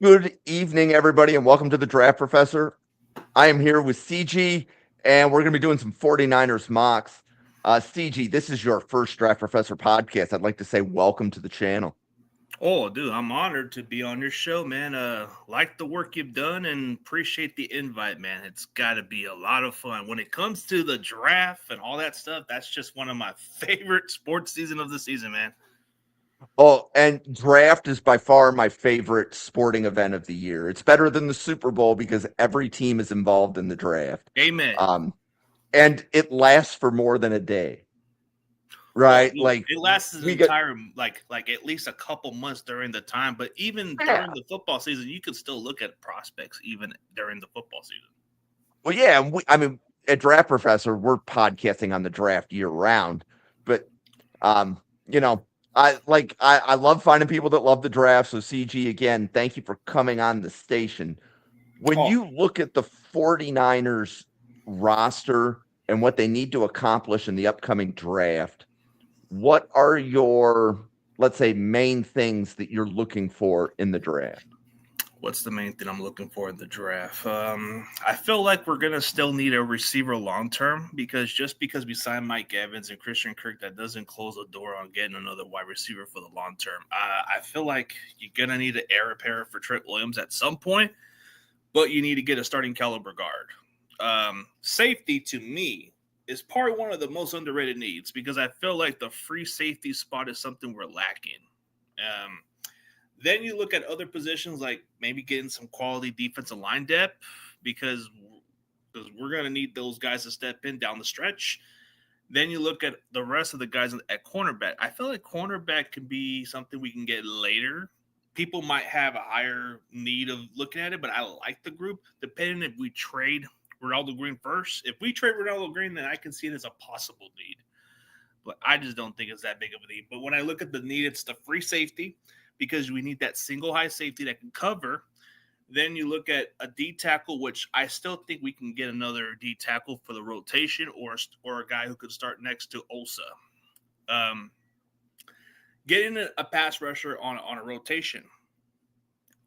Good evening, everybody, and welcome to the Draft Professor. I am here with CG, and we're going to be doing some 49ers mocks. CG, this is your first Draft Professor podcast. I'd like to say welcome to the channel. Oh, dude, I'm honored to be on your show, man. Like the work you've done and appreciate the invite, man. It's got to be a lot of fun. When it comes to the draft and all that stuff, that's just one of my favorite sports season of the season, man. Oh, and draft is by far my favorite sporting event of the year. It's better than the Super Bowl because every team is involved in the draft. Amen. Um, and it lasts for more than a day, Oh, right? no, Like it lasts an we get entire like at least a couple months during the time. But even yeah. during the football season, you could still look at prospects even during the football season. Well, yeah, I mean, at Draft Professor, we're podcasting on the draft year round, but um, you know, I love finding people that love the draft. So CG, again, thank you for coming on the station. When Oh, you look at the 49ers roster and what they need to accomplish in the upcoming draft, what are your, let's say, main things that you're looking for in the draft? what's the main thing I'm looking for in the draft? I feel like we're gonna still need a receiver long term because just because we signed Mike Evans and Christian Kirk, that doesn't close the door on getting another wide receiver for the long term. I feel like you're gonna need an heir apparent for Trent Williams at some point, but you need to get a starting caliber guard. Safety to me is probably one of the most underrated needs because I feel like the free safety spot is something we're lacking. Um, then you look at other positions like maybe getting some quality defensive line depth because we're going to need those guys to step in down the stretch. Then you look at the rest of the guys at cornerback. I feel like cornerback can be something we can get later. People might have a higher need of looking at it, but I like the group. Depending if we trade Ronaldo Green first. If we trade Ronaldo Green, then I can see it as a possible need. But I just don't think it's that big of a need. But when I look at the need, it's the free safety because we need that single high safety that can cover. Then you look at a D tackle, which I still think we can get another D tackle for the rotation, or a guy who could start next to Osa. Um, getting a pass rusher on a rotation,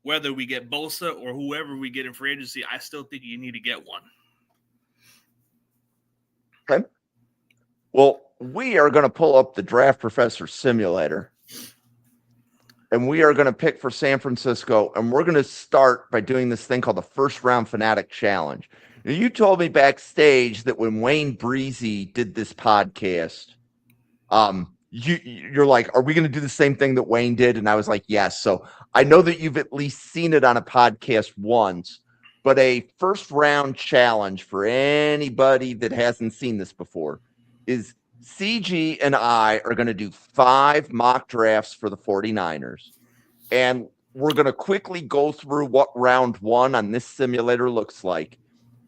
whether we get Bosa or whoever we get in free agency, I still think you need to get one. Okay. Well, we are going to pull up the Draft Professor simulator and we are going to pick for San Francisco. And we're going to start by doing this thing called the First Round Fanatic Challenge. Now, you told me backstage that when Wayne Breezy did this podcast, you're like, are we going to do the same thing that Wayne did? And I was like, yes. So I know that you've at least seen it on a podcast once, but a first round challenge for anybody that hasn't seen this before is CG and I are going to do 5 mock drafts for the 49ers. And we're going to quickly go through what round 1 on this simulator looks like.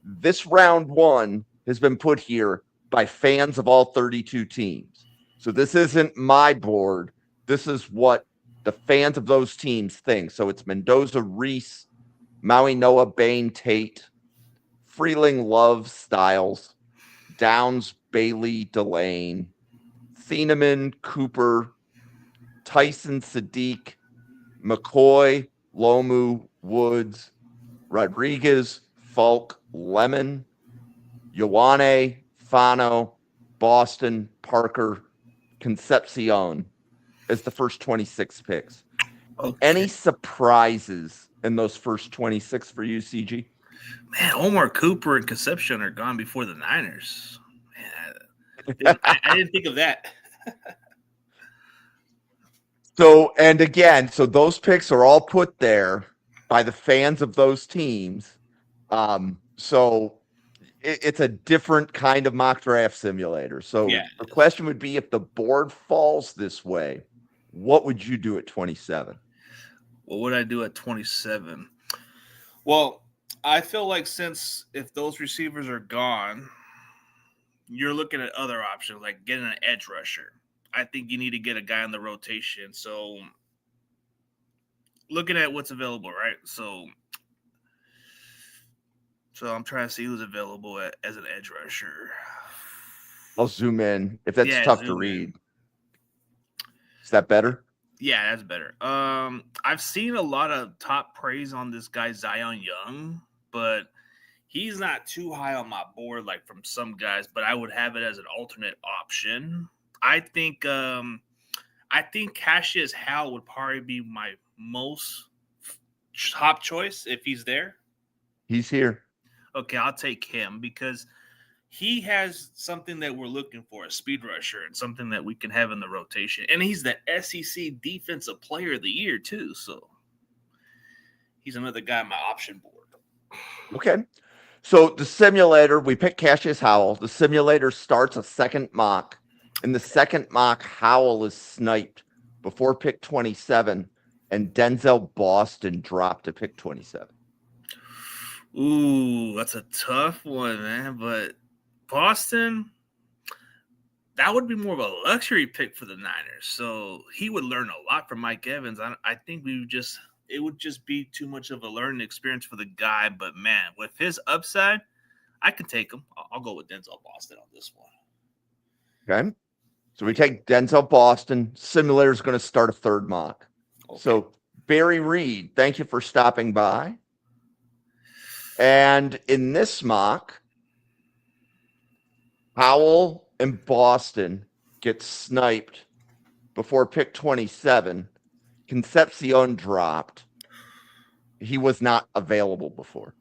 This round 1 has been put here by fans of all 32 teams. So this isn't my board. This is what the fans of those teams think. So it's Mendoza, Reese, Maui Noah, Bain, Tate, Freeling, Love, Styles, Downs, Bailey, Delane, Thieneman, Cooper, Tyson, Sadiq, McCoy, Lomu, Woods, Rodriguez, Falk, Lemon, Ioane, Fano, Boston, Parker, Concepcion as the first 26 picks. Okay. Any surprises in those first 26 for you, CG? Man, Omar Cooper and Conception are gone before the Niners. Man, I didn't think of that. So, and again, so those picks are all put there by the fans of those teams. So it's a different kind of mock draft simulator. Yeah. So the question would be if the board falls this way, what would you do at 27? What would I do at 27? Well, I feel like since if those receivers are gone, you're looking at other options like getting an edge rusher. I think you need to get a guy in the rotation. So looking at what's available, right? So I'm trying to see who's available as an edge rusher. I'll zoom in if that's Yeah, tough to zoom in. read. Is that better? Yeah, that's better. I've seen a lot of top praise on this guy Zion Young, but he's not too high on my board like from some guys. But I would have it as an alternate option. I think Cassius Howell would probably be my most top choice if he's there. He's here. Okay, I'll take him because he has something that we're looking for, a speed rusher, and something that we can have in the rotation. And he's the SEC Defensive Player of the Year, too. So he's another guy on my option board. Okay. So the simulator, we picked Cassius Howell. The simulator starts a second mock. In the second mock, Howell is sniped before pick 27, and Denzel Boston dropped to pick 27. Ooh, that's a tough one, man. But Boston, that would be more of a luxury pick for the Niners. So he would learn a lot from Mike Evans. I think it would just be too much of a learning experience for the guy. But man, with his upside, I can take him. I'll go with Denzel Boston on this one. Okay. So we take Denzel Boston. Simulator is going to start a third mock. Okay. So Barry Reed, thank you for stopping by. And in this mock, Howell and Boston get sniped before pick 27. Concepcion dropped. He was not available before.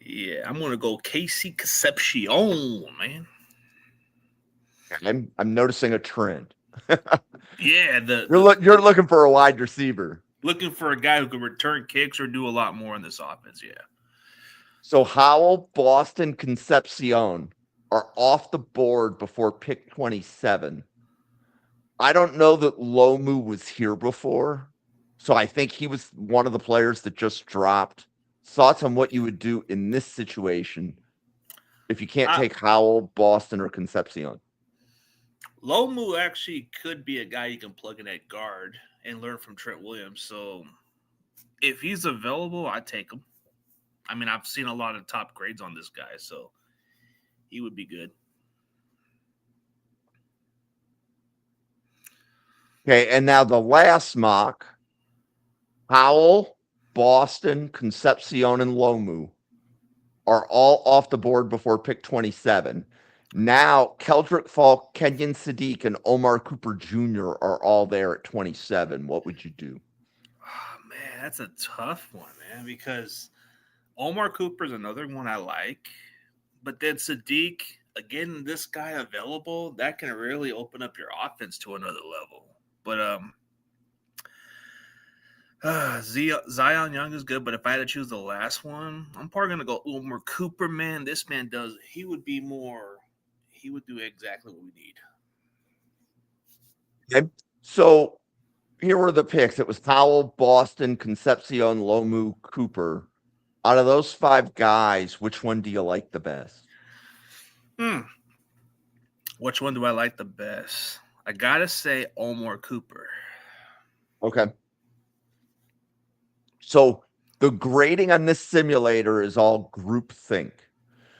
Yeah, I'm going to go Casey Concepcion, man. I'm noticing a trend. Yeah, you're looking for a wide receiver. Looking for a guy who can return kicks or do a lot more in this offense, yeah. So Howell, Boston, Concepcion are off the board before pick 27. I don't know that Lomu was here before, so I think he was one of the players that just dropped. Thoughts on what you would do in this situation if you can't take Howell, Boston, or Concepcion? Lomu actually could be a guy you can plug in at guard and learn from Trent Williams. So if he's available, I'd take him. I mean, I've seen a lot of top grades on this guy, so he would be good. Okay, and now the last mock, Howell, Boston, Concepcion, and Lomu are all off the board before pick 27. Now, Keldrick Falk, Kenyon Sadiq, and Omar Cooper Jr. are all there at 27. What would you do? Oh, man, that's a tough one, man, because Omar Cooper is another one I like. But then Sadiq, again, this guy available, that can really open up your offense to another level. But Zion Young is good, but if I had to choose the last one, I'm probably going to go Omar Cooper, man. This man he would do exactly what we need. Okay. So here were the picks. It was Howell, Boston, Concepcion, Lomu, Cooper. Out of those five guys, which one do you like the best? Which one do I like the best? I got to say Omar Cooper. Okay. So the grading on this simulator is all groupthink.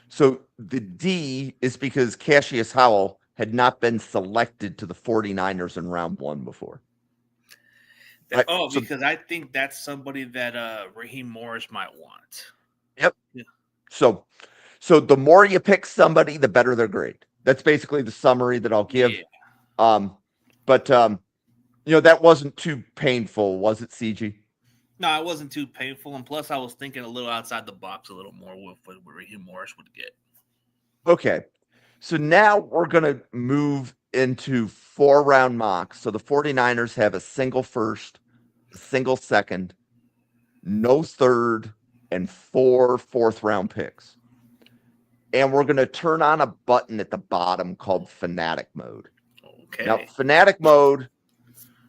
So the D is because Cassius Howell had not been selected to the 49ers in round 1 before. Because I think that's somebody that Raheem Morris might want. Yep. Yeah. So the more you pick somebody, the better their grade. That's basically the summary that I'll give. Yeah. But that wasn't too painful, was it, CG? No, it wasn't too painful. And plus, I was thinking a little outside the box a little more with what Raheem Morris would get. Okay. So now we're going to move into 4-round mocks. So the 49ers have a single first, a single second, no third, and 4 fourth-round picks. And we're going to turn on a button at the bottom called Fanatic Mode. Okay. Now, Fanatic Mode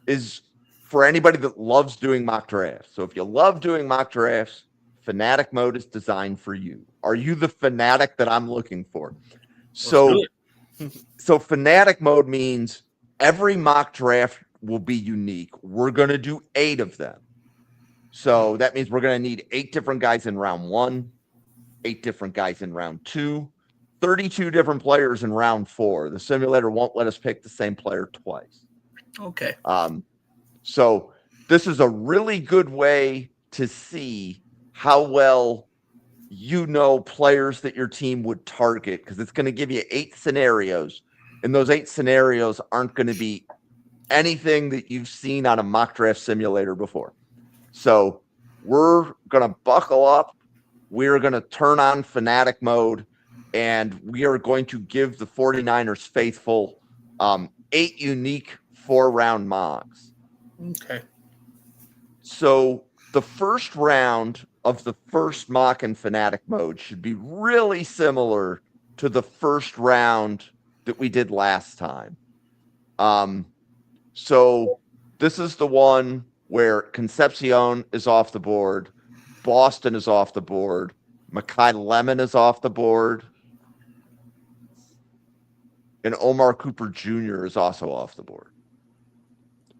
is for anybody that loves doing mock drafts. So if you love doing mock drafts, Fanatic Mode is designed for you. Are you the fanatic that I'm looking for? So Fanatic Mode means every mock draft will be unique. We're going to do 8 of them. So that means we're going to need 8 different guys in round 1, 8 different guys in round 2, 32 different players in round 4. The simulator won't let us pick the same player twice. Okay. So this is a really good way to see how well you know players that your team would target, because it's going to give you 8 scenarios, and those 8 scenarios aren't going to be anything that you've seen on a mock draft simulator before. So we're going to buckle up. We're going to turn on fanatic mode, and we are going to give the 49ers faithful 8 unique 4-round mocks. Okay. So the first round of the first mock in fanatic mode should be really similar to the first round that we did last time. So this is the one where Concepcion is off the board, Boston is off the board, Makai Lemon is off the board, and Omar Cooper Jr. is also off the board.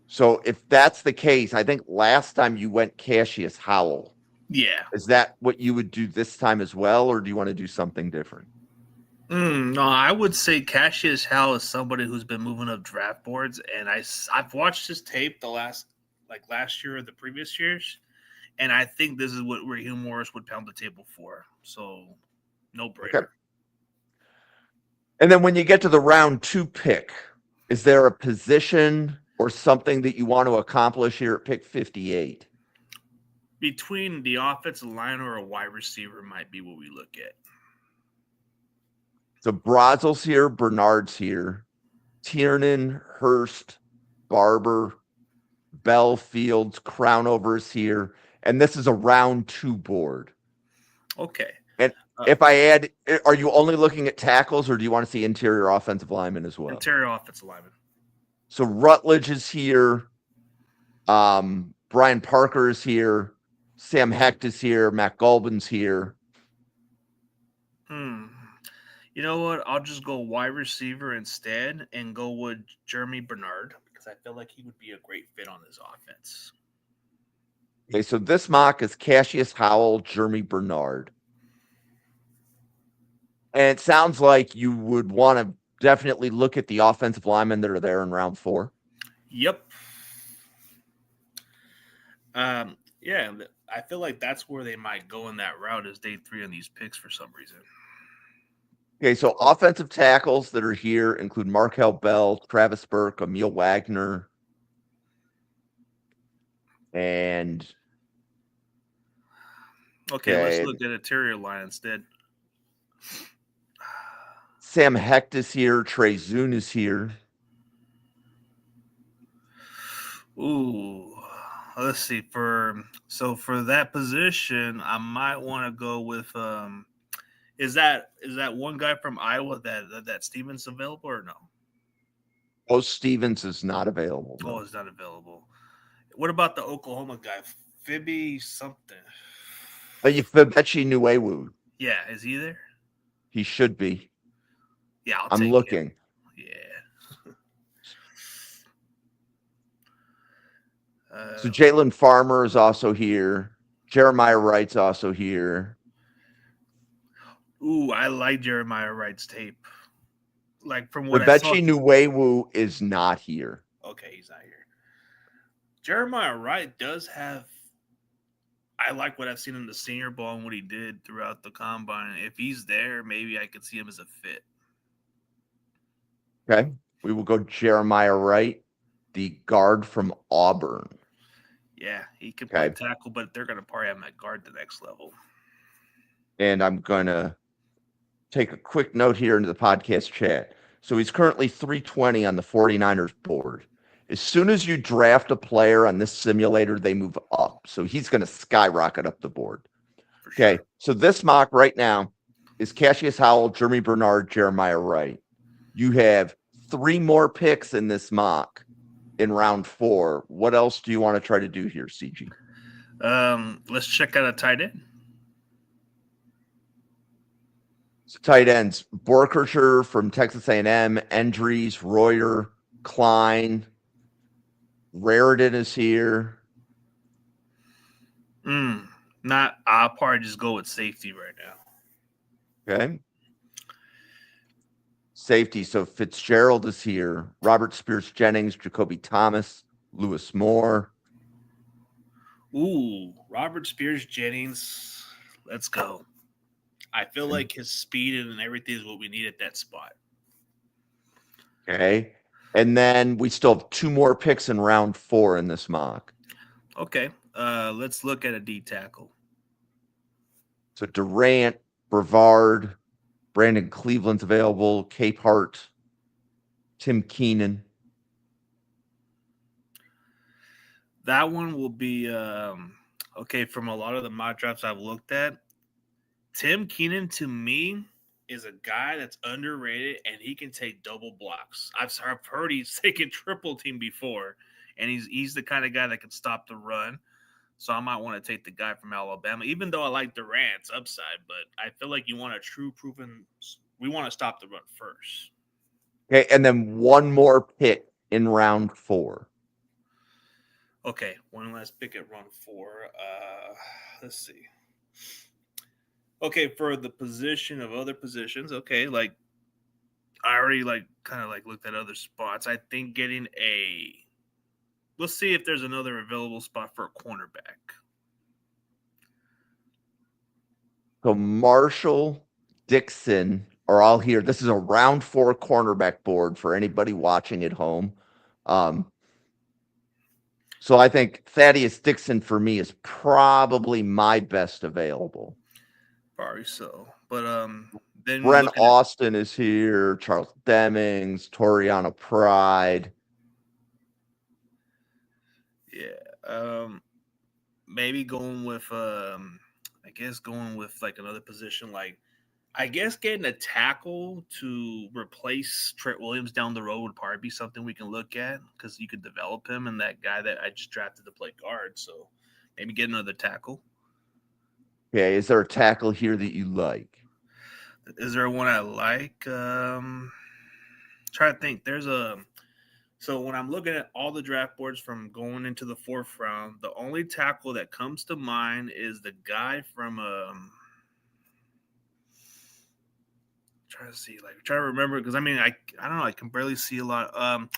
So if that's the case, I think last time you went Cassius Howell. Yeah. Is that what you would do this time as well, or do you want to do something different? No, I would say Cassius Howell is somebody who's been moving up draft boards, and I've watched his tape last year or the previous years, and I think this is what Raheem Morris would pound the table for. So, no brainer. Okay. And then when you get to the round 2 pick, is there a position or something that you want to accomplish here at pick 58? Between the offensive line or a wide receiver might be what we look at. So Brazil's here, Bernard's here, Tiernan, Hurst, Barber, Bell, Fields, Crownover's here, and this is a round 2 board. Okay. And if I add, are you only looking at tackles, or do you want to see interior offensive linemen as well? Interior offensive linemen. So Rutledge is here, Brian Parker is here, Sam Hecht is here, Matt Gulbin's here. You know what? I'll just go wide receiver instead and go with Jeremy Bernard, because I feel like he would be a great fit on this offense. Okay, so this mock is Cassius Howell, Jeremy Bernard. And it sounds like you would want to definitely look at the offensive linemen that are there in round 4. Yep. Yeah, I feel like that's where they might go in that route, is day 3 on these picks for some reason. Okay, so offensive tackles that are here include Markel Bell, Travis Burke, Emil Wagner, and okay, let's look at interior line instead. Sam Hecht is here, Trey Zune is here. Ooh, let's see. For that position, I might want to go with is that one guy from Iowa that Stevens available or no? Oh, Stevens is not available. No. Oh, it's not available. What about the Oklahoma guy, Fibby something? Fibechi Nuewu. Yeah, is he there? He should be. Yeah, I'm looking. Him. Yeah. So Jalen Farmer is also here. Jeremiah Wright's also here. Ooh, I like Jeremiah Wright's tape. Like from what I saw. Fibechi Nuewu is not here. Okay, he's not here. Jeremiah Wright does have. I like what I've seen in the Senior Bowl and what he did throughout the combine. If he's there, maybe I could see him as a fit. Okay, we will go Jeremiah Wright, the guard from Auburn. Yeah, he could play tackle, but they're going to probably have him at guard the next level. And I'm going to take a quick note here into the podcast chat. So he's currently 320 on the 49ers board. As soon as you draft a player on this simulator, they move up. So he's going to skyrocket up the board. Okay, so this mock right now is Cassius Howell, Jeremy Bernard, Jeremiah Wright. You have 3 more picks in this mock in round 4. What else do you want to try to do here, CG? Let's check out a tight end. So tight ends, Borkershire from Texas A&M, Endries, Royer, Klein, Raritan is here. I'll probably just go with safety right now. Okay. Safety, so Fitzgerald is here, Robert Spears Jennings, Jacoby Thomas, Lewis Moore. Ooh, Robert Spears Jennings. Let's go. I feel like his speed and everything is what we need at that spot. Okay. And then we still have 2 more picks in round 4 in this mock. Okay. Let's look at a D tackle. So Durant, Brevard, Brandon Cleveland's available, Cape Hart, Tim Keenan. That one will be okay. From a lot of the mock drafts I've looked at, Tim Keenan to me is a guy that's underrated and he can take double blocks. I've heard he's taken triple team before, and he's the kind of guy that can stop the run. So I might want to take the guy from Alabama, even though I like Durant's upside. But I feel like you want a true proven. We want to stop the run first. Okay, and then 1 more pick in round 4. Okay, one last pick at round 4. Let's see. Okay, for the position of other positions, okay, like I already kind of looked at other spots. I think getting let's see if there's another available spot for a cornerback. So Marshall, Dixon are all here. This is a round 4 cornerback board for anybody watching at home. So I think Thaddeus Dixon for me is probably my best available. Probably so. But then Brent Austin is here, Charles Demings, Toriano Pride. Yeah. Maybe going with I guess going with like another position, like I guess getting a tackle to replace Trent Williams down the road would probably be something we can look at, because you could develop him and that guy that I just drafted to play guard. So maybe get another tackle. Okay, is there a tackle here that you like? Is there one I like? Try to think. So when I'm looking at all the draft boards from going into the 4th round, the only tackle that comes to mind is the guy from try to remember, because I mean I don't know, I can barely see a lot.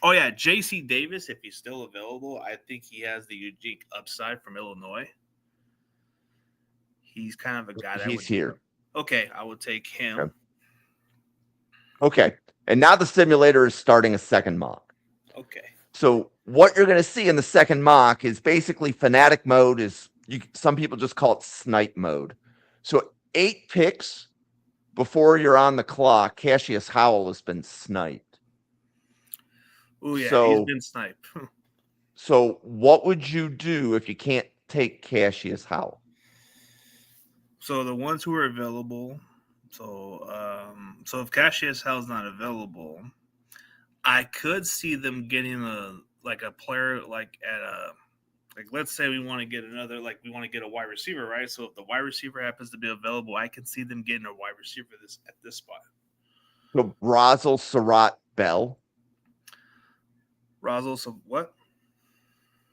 Oh yeah, JC Davis, if he's still available. I think he has the unique upside from Illinois. He's kind of a guy that He's here. Okay, I would take him. Okay. And now the simulator is starting a second mock. Okay. So what you're going to see in the second mock is basically fanatic mode. Some people just call it snipe mode. So 8 picks before you're on the clock, Cassius Howell has been sniped. Oh yeah, he's been sniped. So what would you do if you can't take Cassius Howell? So the ones who are available. So if Cassius Howell's not available, I could see them getting a player let's say we want to get we want to get a wide receiver, right? So if the wide receiver happens to be available, I can see them getting a wide receiver at this spot. So Brazel, Surratt, Bell. Brazel, so what?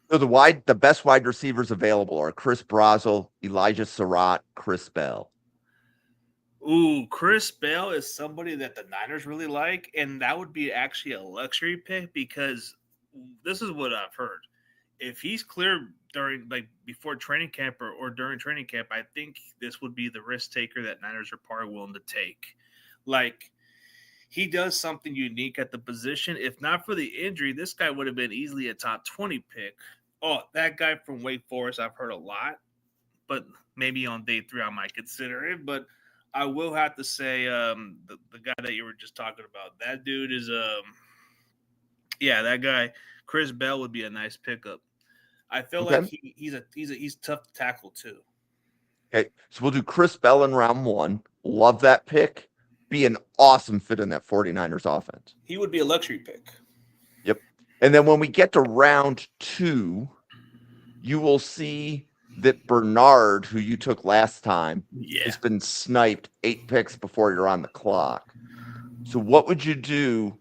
So the best wide receivers available are Chris Brazel, Elijah Surratt, Chris Bell. Ooh, Chris Bell is somebody that the Niners really like, and that would be actually a luxury pick, because this is what I've heard. If he's clear during before training camp or during training camp, I think this would be the risk taker that Niners are probably willing to take. Like, he does something unique at the position. If not for the injury, this guy would have been easily a top 20 pick. Oh, that guy from Wake Forest, I've heard a lot, but maybe on day 3 I might consider it. But I will have to say the guy that you were just talking about, that dude is that guy, Chris Bell, would be a nice pickup. I feel like he's tough to tackle too. Okay, so we'll do Chris Bell in round 1. Love that pick. Be an awesome fit in that 49ers offense. He would be a luxury pick. Yep. And then when we get to round 2, you will see that Bernard, who you took last time, has been sniped 8 picks before you're on the clock. So what would you do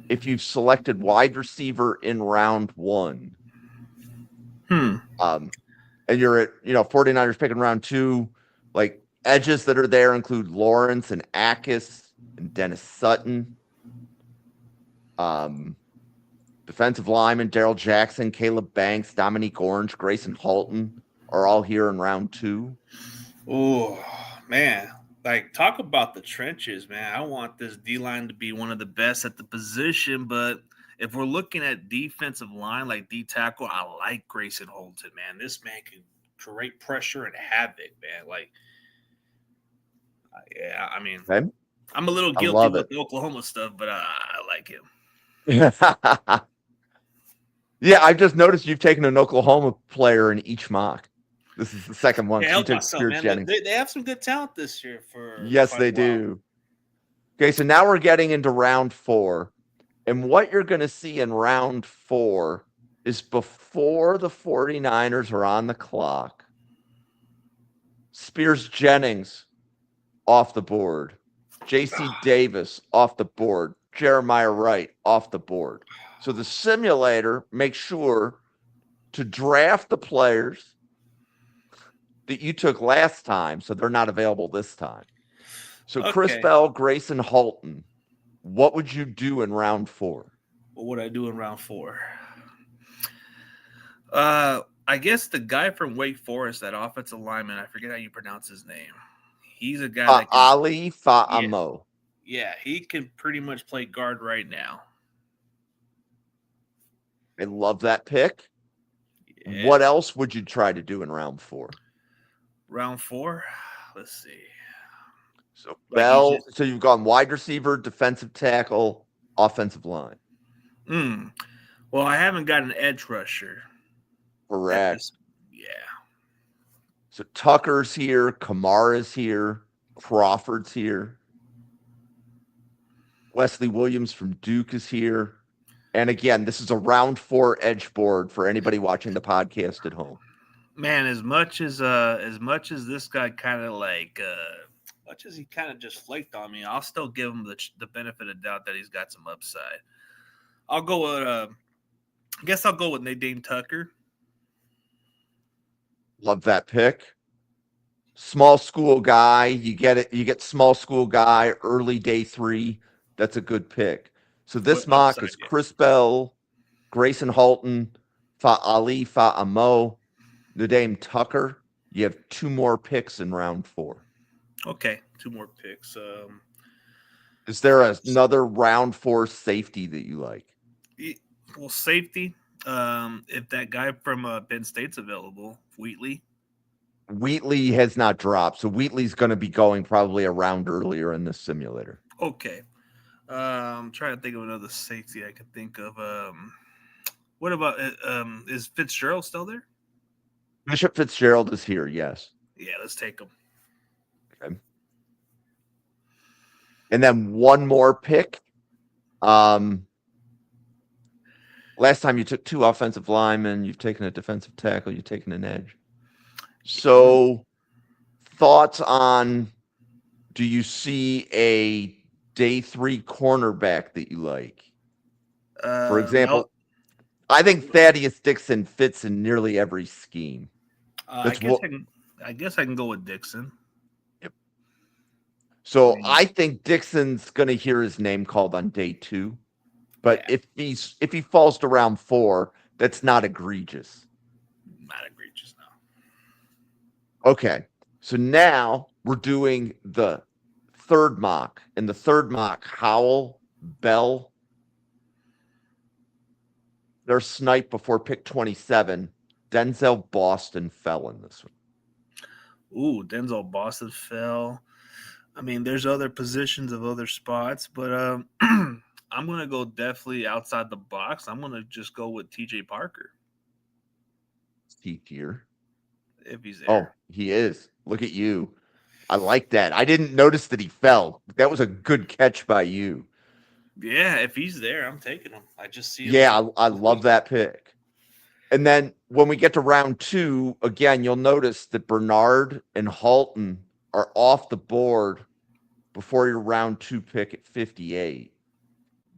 if you've selected wide receiver in round 1? And you're at 49ers picking round 2, like edges that are there include Lawrence and Akis and Dennis Sutton. The Defensive lineman Daryl Jackson, Caleb Banks, Dominique Orange, Grayson Halton are all here in round 2. Oh, man. Like, talk about the trenches, man. I want this D-line to be one of the best at the position, but if we're looking at defensive line, like D-tackle, I like Grayson Holton, man. This man can create pressure and havoc, man. Like, yeah, I mean, Okay? I'm a little I guilty love with it. the Oklahoma stuff, but I like him. Yeah, I've just noticed you've taken an Oklahoma player in each mock. This is the second one. Can't You help took myself, Spears man. Jennings. They have some good talent this year for Yes, quite a they while. do. Okay, so now we're getting into round 4. And what you're going to see in round 4 is before the 49ers are on the clock, Spears Jennings off the board, JC Davis off the board, Jeremiah Wright off the board. So the simulator makes sure to draft the players that you took last time so they're not available this time. So Chris Okay. Bell, Grayson Halton, what would you do in round 4? What would I do in round 4? I guess the guy from Wake Forest, that offensive lineman, I forget how you pronounce his name. He's a guy that can, Ali Fa'amo. yeah, he can pretty much play guard right now. I love that pick. Yeah. What else would you try to do in round 4? Round 4? Let's see. So Like Bell, so you've gone wide receiver, defensive tackle, offensive line. Well, I haven't got an edge rusher. Correct. Yeah. So Tucker's here, Kamara's here, Crawford's here. Wesley Williams from Duke is here. And again, this is a round 4 edge board for anybody watching the podcast at home. Man, as much as this guy kind of like much as he kind of just flaked on me, I'll still give him the benefit of doubt that he's got some upside. I'll go with I guess I'll go with Nadine Tucker. Love that pick. Small school guy. You get it. You get small school guy early day 3. That's a good pick. So this With mock upside, is yeah. Chris Bell, Grayson Halton, Ali Fa'amo, Nadine Tucker. You have 2 more picks in round 4. Okay, 2 more picks. Is there another round 4 safety that you like? Well, safety. If that guy from Penn State's available, Wheatley. Wheatley has not dropped, so Wheatley's going to be going probably a round earlier in this simulator. Okay. I'm trying to think of another safety I could think of. What about is Fitzgerald still there? Bishop Fitzgerald is here, yes. Yeah, let's take him. Okay. And then one more pick. Last time you took 2 offensive linemen, you've taken a defensive tackle, you've taken an edge. So, thoughts on, do you see a day 3 cornerback that you like? For example, I think Thaddeus Dixon fits in nearly every scheme. I guess I can go with Dixon. Yep. So I think Dixon's going to hear his name called on day 2, but if he falls to round 4, that's not egregious. Not egregious, no. Okay, so now we're doing the 3rd mock. In the 3rd mock, Howell, Bell, they're sniped before pick 27. Denzel Boston fell in this one. Ooh, Denzel Boston fell. I mean, there's other positions of other spots, but I'm going to go definitely outside the box. I'm going to just go with TJ Parker. Is he here? If he's there. Oh, he is. Look at you. I like that. I didn't notice that he fell. That was a good catch by you. Yeah, if he's there, I'm taking him. I just see him. Yeah, I love that pick. And then when we get to round 2, again, you'll notice that Bernard and Halton are off the board before your round 2 pick at 58.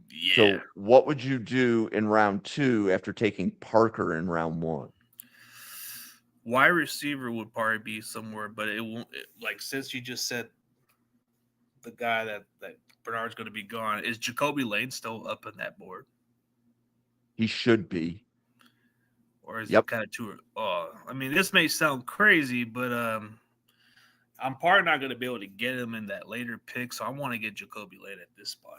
Yeah. So what would you do in round 2 after taking Parker in round 1? Wide receiver would probably be somewhere, but it won't. Like, since you just said the guy that Bernard's going to be gone, is Jacoby Lane still up on that board? He should be. Or is Yep. it kind of too? I mean, this may sound crazy, but I'm probably not going to be able to get him in that later pick, so I want to get Jacoby late at this spot.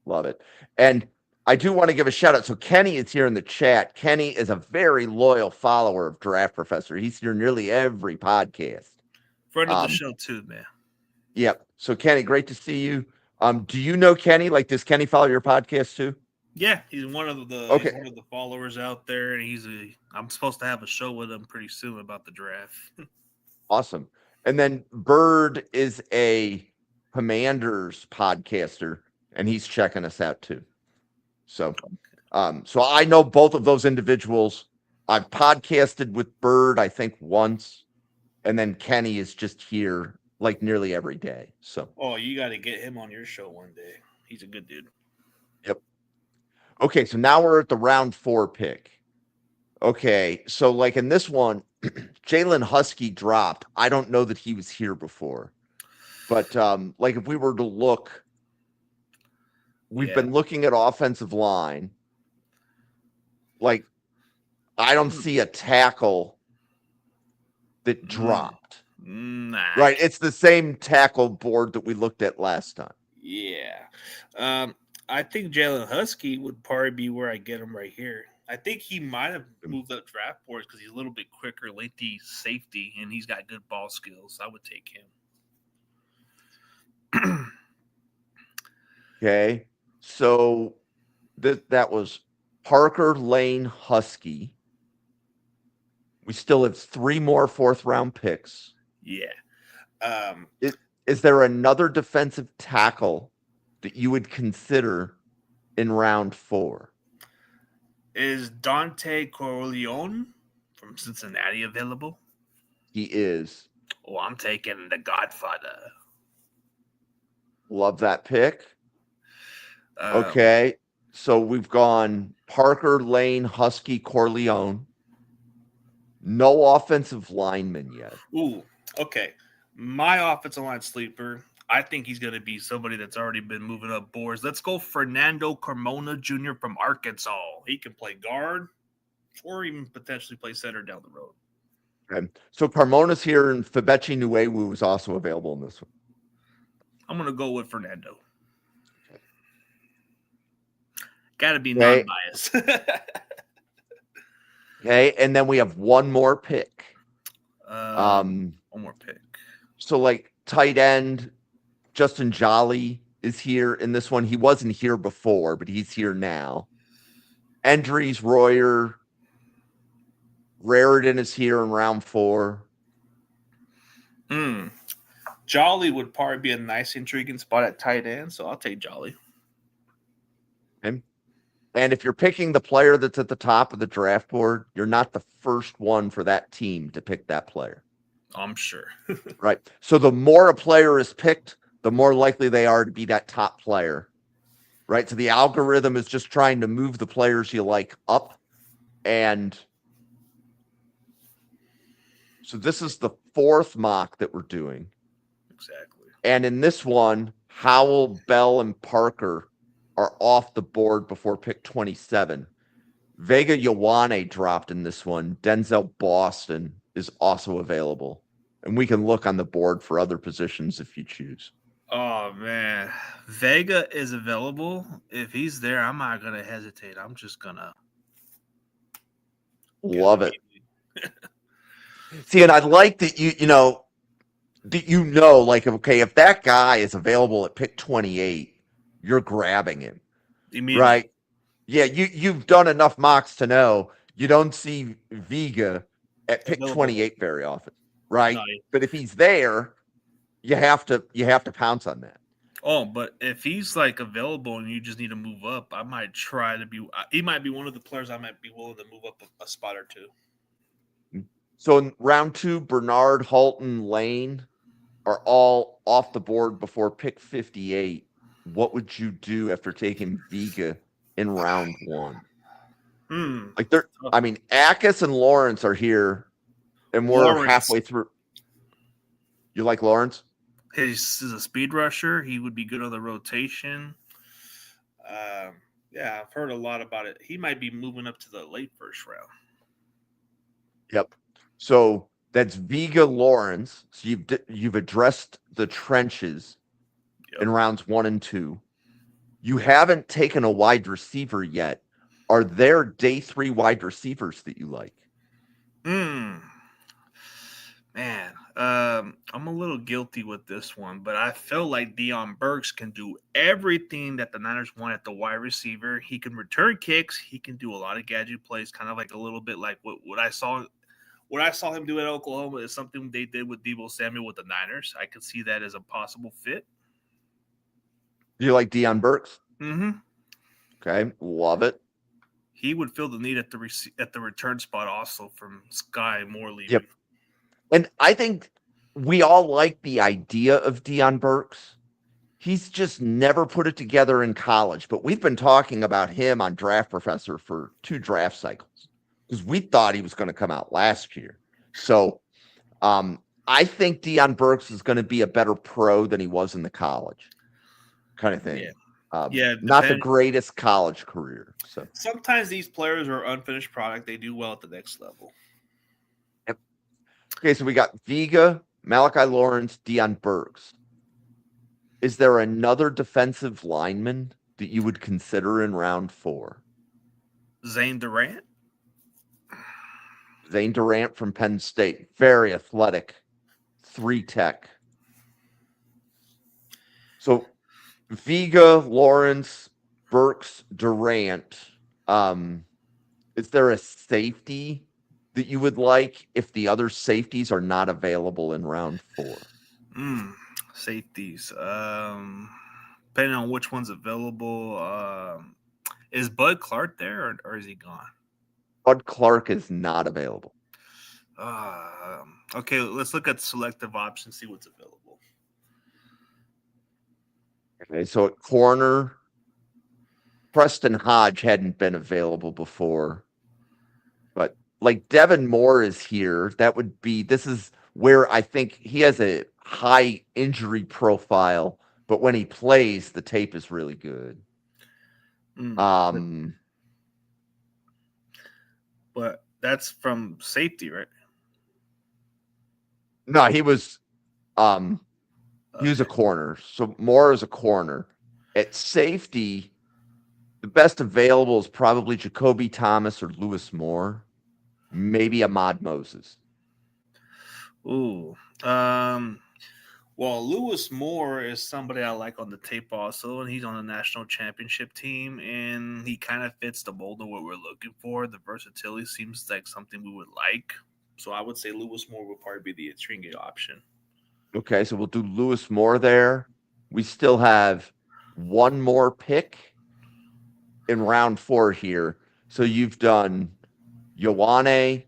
Love it. And I do want to give a shout out. So Kenny is here in the chat. Kenny is a very loyal follower of Draft Professor. He's here nearly every podcast. Friend of the show too, man. Yep. So Kenny, great to see you. Do you know Kenny? Like, does Kenny follow your podcast too? Yeah, he's one of the followers out there, and I'm supposed to have a show with him pretty soon about the draft. Awesome. And then Bird is a Commanders podcaster, and he's checking us out too. So, so I know both of those individuals. I've podcasted with Bird, I think, once, and then Kenny is just here like nearly every day. So, you got to get him on your show one day. He's a good dude. Yep. Okay, so now we're at the round 4 pick. Okay, so like in this one, Jalen Husky dropped. I don't know that he was here before, but like if we were to look, we've been looking at offensive line. Like, I don't see a tackle that dropped. Nah. Right, it's the same tackle board that we looked at last time. Yeah. I think Jalen Husky would probably be where I get him right here. I think he might have moved up draft boards because he's a little bit quicker, lengthy safety, and he's got good ball skills. I would take him. Okay, so that was Parker Lane Husky. We still have 3 more 4th round picks. Yeah. Is there another defensive tackle that you would consider in round 4? Is Dante Corleone from Cincinnati available? He is. Oh, I'm taking the Godfather. Love that pick. Okay, so we've gone Parker Lane Husky Corleone. No offensive lineman yet. Ooh, okay. My offensive line sleeper, I think he's going to be somebody that's already been moving up boards. Let's go Fernando Carmona Jr. from Arkansas. He can play guard or even potentially play center down the road. Okay. So Carmona's here, and Fabechi Nuewu is also available in this one. I'm going to go with Fernando. Okay. Got to be non-biased. Okay, and then we have one more pick. One more pick. So, like, tight end, Justin Jolly is here in this one. He wasn't here before, but he's here now. Andries Royer. Raritan is here in round 4. Jolly would probably be a nice, intriguing spot at tight end, so I'll take Jolly. Okay. And if you're picking the player that's at the top of the draft board, you're not the first one for that team to pick that player. I'm sure. Right. So the more a player is picked, the more likely they are to be that top player. Right. So the algorithm is just trying to move the players you like up. And so this is the 4th mock that we're doing. Exactly. And in this one, Howell, Bell, and Parker are off the board before pick 27. Vega Ioane dropped in this one. Denzel Boston is also available. And we can look on the board for other positions if you choose. Oh, man. Vega is available. If he's there, I'm not going to hesitate. I'm just going to. Love it. See, and I like that like, okay, if that guy is available at pick 28, you're grabbing him. Right? Yeah, you've done enough mocks to know you don't see Vega at pick 28 very often. Right? No, but if he's there, you have to pounce on that. Oh, but if he's like available and you just need to move up, I might try to be. He might be one of the players I might be willing to move up a spot or two. So in round 2, Bernard, Halton, Lane are all off the board before pick 58. What would you do after taking Vega in round 1? Like Akis and Lawrence are here, and we're halfway through. You like Lawrence? He's a speed rusher. He would be good on the rotation. Yeah, I've heard a lot about it. He might be moving up to the late first round. Yep. So that's Vega Lawrence. So you've addressed the trenches in Yep. rounds 1 and 2. You haven't taken a wide receiver yet. Are there day 3 wide receivers that you like? Man, I'm a little guilty with this one, but I feel like Deion Burks can do everything that the Niners want at the wide receiver. He can return kicks. He can do a lot of gadget plays, kind of like a little bit like what I saw. What I saw him do at Oklahoma is something they did with Deebo Samuel with the Niners. I could see that as a possible fit. Do you like Deion Burks? Mm-hmm. Okay, love it. He would fill the need at the return spot also from Sky Moore leaving. Yep. And I think we all like the idea of Deion Burks. He's just never put it together in college. But we've been talking about him on Draft Professor for 2 draft cycles because we thought he was going to come out last year. So I think Deion Burks is going to be a better pro than he was in the college kind of thing. Not the greatest college career. So sometimes these players are unfinished product. They do well at the next level. Yep. Okay, so we got Vega, Malachi Lawrence, Deion Burks. Is there another defensive lineman that you would consider in round 4? Zane Durant? Zane Durant from Penn State. Very athletic. 3-tech. So Vega, Lawrence, Burks, Durant. Is there a safety that you would like if the other safeties are not available in round 4? Safeties. Depending on which one's available. Is Bud Clark there or is he gone? Bud Clark is not available. Okay, let's look at selective options, see what's available. Okay, so at corner, Preston Hodge hadn't been available before. But like Devin Moore is here. This is where I think he has a high injury profile, but when he plays, the tape is really good. But that's from safety, right? No, he was a corner. So Moore is a corner. At safety, the best available is probably Jacoby Thomas or Lewis Moore. Maybe Ahmad Moses. Ooh. Well, Lewis Moore is somebody I like on the tape also, and he's on the national championship team, and he kind of fits the mold of what we're looking for. The versatility seems like something we would like. So I would say Lewis Moore would probably be the intriguing option. Okay, so we'll do Lewis Moore there. We still have one more pick in round 4 here. So you've done Ioane,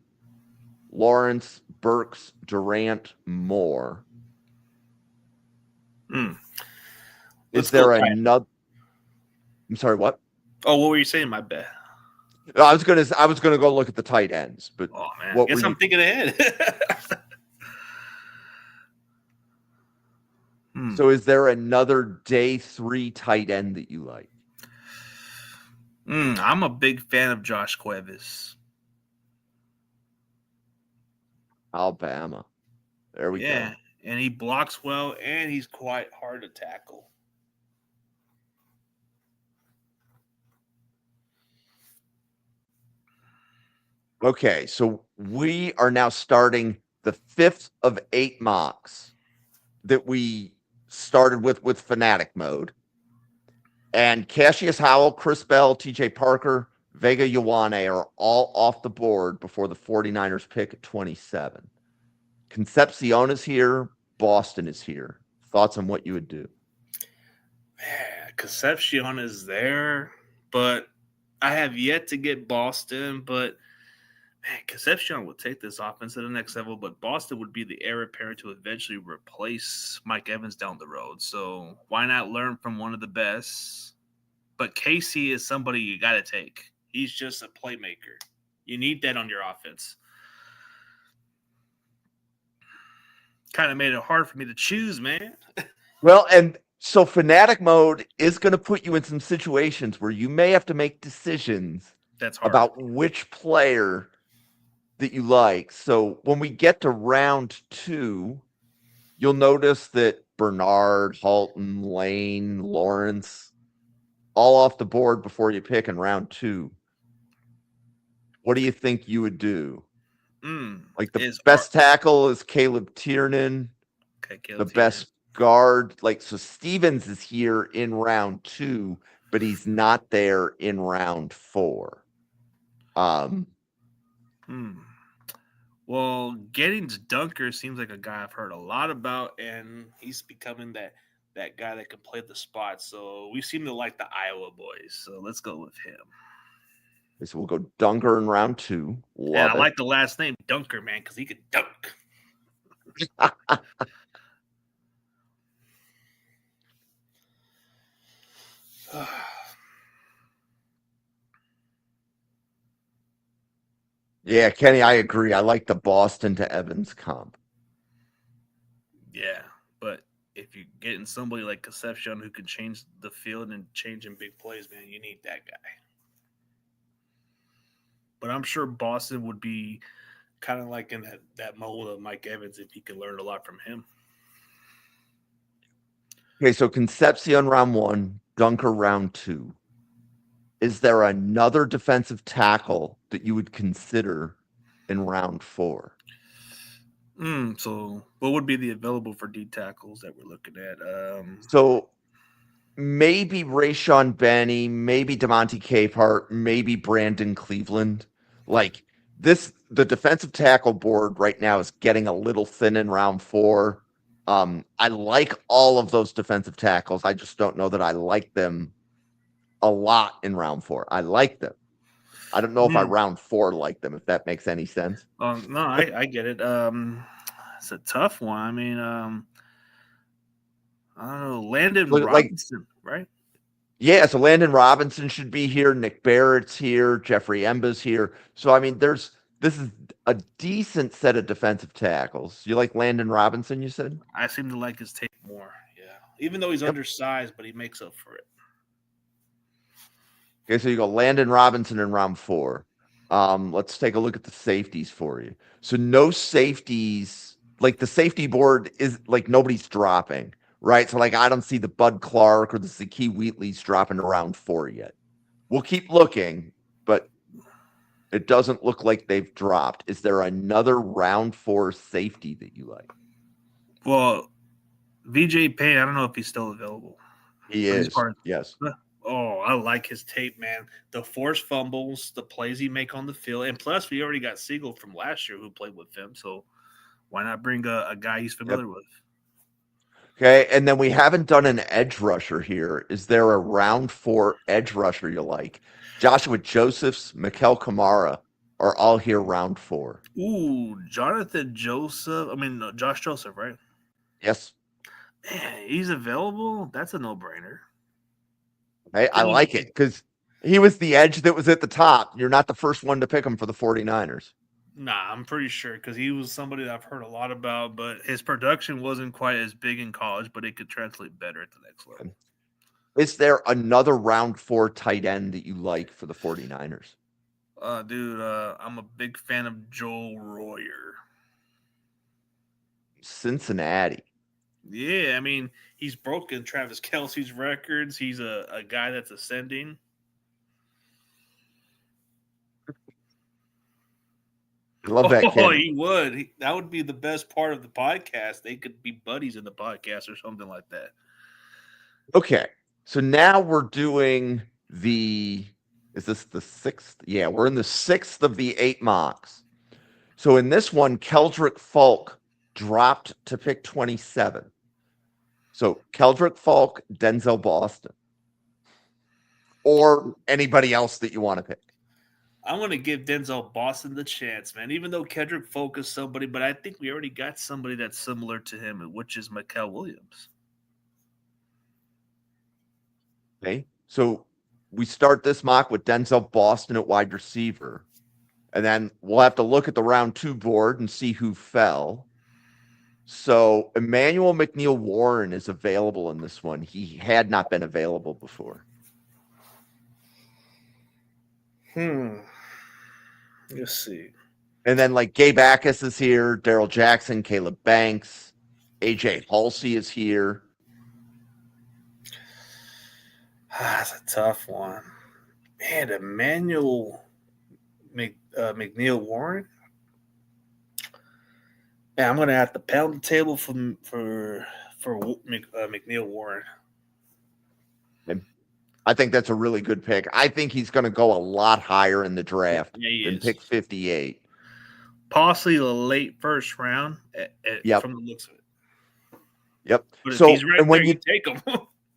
Lawrence, Burks, Durant, Moore. Is there another? I'm sorry, what? Oh, what were you saying? My bad. I was gonna go look at the tight ends, but oh man, I guess I'm thinking ahead. So is there another day 3 tight end that you like? I'm a big fan of Josh Cuevas. Alabama. There we go. And he blocks well, and he's quite hard to tackle. Okay, so we are now starting the 5th of 8 mocks that we started with Fanatic mode. And Cassius Howell, Chris Bell, TJ Parker, Vega Ioane are all off the board before the 49ers pick at 27. Concepcion is here. Boston is here. Thoughts on what you would do? Man, Concepcion is there, but I have yet to get Boston. But man, Concepcion would take this offense to the next level, but Boston would be the heir apparent to eventually replace Mike Evans down the road. So why not learn from one of the best? But Casey is somebody you got to take. He's just a playmaker. You need that on your offense. Kind of made it hard for me to choose, man. Well, and So fanatic mode is going to put you in some situations where you may have to make decisions That's hard. about which player that you like. So when we get to round 2, you'll notice that Bernard, Halton, Lane, Lawrence, all off the board before you pick in round 2. What do you think you would do? Like the best tackle is Caleb Tiernan. Okay, the best guard, like, so Stevens is here in round 2, but he's not there in round 4. Well, Gettings Dunker seems like a guy I've heard a lot about, and he's becoming that guy that can play the spot. So we seem to like the Iowa boys. So let's go with him. Okay, so we'll go Dunker in round 2. And I like the last name Dunker, man, because he could dunk. Yeah, Kenny, I agree. I like the Boston to Evans comp. Yeah, but if you're getting somebody like Concepcion who can change the field and change in big plays, man, you need that guy. But I'm sure Boston would be kind of like in that mold of Mike Evans if he could learn a lot from him. Okay, so Concepcion round 1, Dunker round 2. Is there another defensive tackle that you would consider in round 4? So what would be the available for D tackles that we're looking at? So maybe Rayshon Benny, maybe DeMonte Capehart, maybe Brandon Cleveland. Like this, the defensive tackle board right now is getting a little thin in round 4. I like all of those defensive tackles. I just don't know that I like them a lot in round 4. I like them. I don't know if I round 4 like them, if that makes any sense. No, I get it. It's a tough one. I mean, I don't know. Landon Robinson, right? Yeah, so Landon Robinson should be here. Nick Barrett's here. Jeffrey Emba's here. So, I mean, this is a decent set of defensive tackles. You like Landon Robinson, you said? I seem to like his tape more, yeah. Even though he's undersized, but he makes up for it. Okay, so you go Landon Robinson in round 4. Let's take a look at the safeties for you. So no safeties, like the safety board is like nobody's dropping, right? So like I don't see the Bud Clark or the Zakee Wheatleys dropping to round 4 yet. We'll keep looking, but it doesn't look like they've dropped. Is there another round 4 safety that you like? Well, VJ Payne, I don't know if he's still available. He is. Yes. Oh, I like his tape, man. The forced fumbles, the plays he make on the field. And plus, we already got Siegel from last year who played with him. So why not bring a guy he's familiar with? Okay, and then we haven't done an edge rusher here. Is there a round 4 edge rusher you like? Joshua Josephs, Mikel Kamara are all here round 4. Ooh, Jonathan Joseph. I mean, Josh Joseph, right? Yes. Man, he's available? That's a no-brainer. I like it because he was the edge that was at the top. You're not the first one to pick him for the 49ers. Nah, I'm pretty sure because he was somebody that I've heard a lot about, but his production wasn't quite as big in college, but it could translate better at the next level. Is there another round 4 tight end that you like for the 49ers? Dude, I'm a big fan of Joel Royer. Cincinnati. Yeah, I mean, he's broken Travis Kelce's records. He's a guy that's ascending. I love that kid. Oh, he would. That would be the best part of the podcast. They could be buddies in the podcast or something like that. Okay, so now we're doing is this the 6th? Yeah, we're in the 6th of the 8 mocks. So in this one, Keldrick Falk dropped to pick 27. So Keldrick Falk, Denzel Boston, or anybody else that you want to pick. I'm going to give Denzel Boston the chance, man, even though Keldrick Falk is somebody, but I think we already got somebody that's similar to him, which is Mikel Williams. Okay, so we start this mock with Denzel Boston at wide receiver, and then we'll have to look at the round 2 board and see who fell. So Emmanuel McNeil Warren is available in this one. He had not been available before. Let's see. And then like Gabe Backus is here, Daryl Jackson, Caleb Banks, AJ Halsey is here. That's a tough one. Man, Emmanuel McNeil Warren. Man, I'm gonna have to pound the table for McNeil Warren. I think that's a really good pick. I think he's going to go a lot higher in the draft than pick 58. Possibly the late first round from the looks of it. Yep. But so, if he's right when you take him.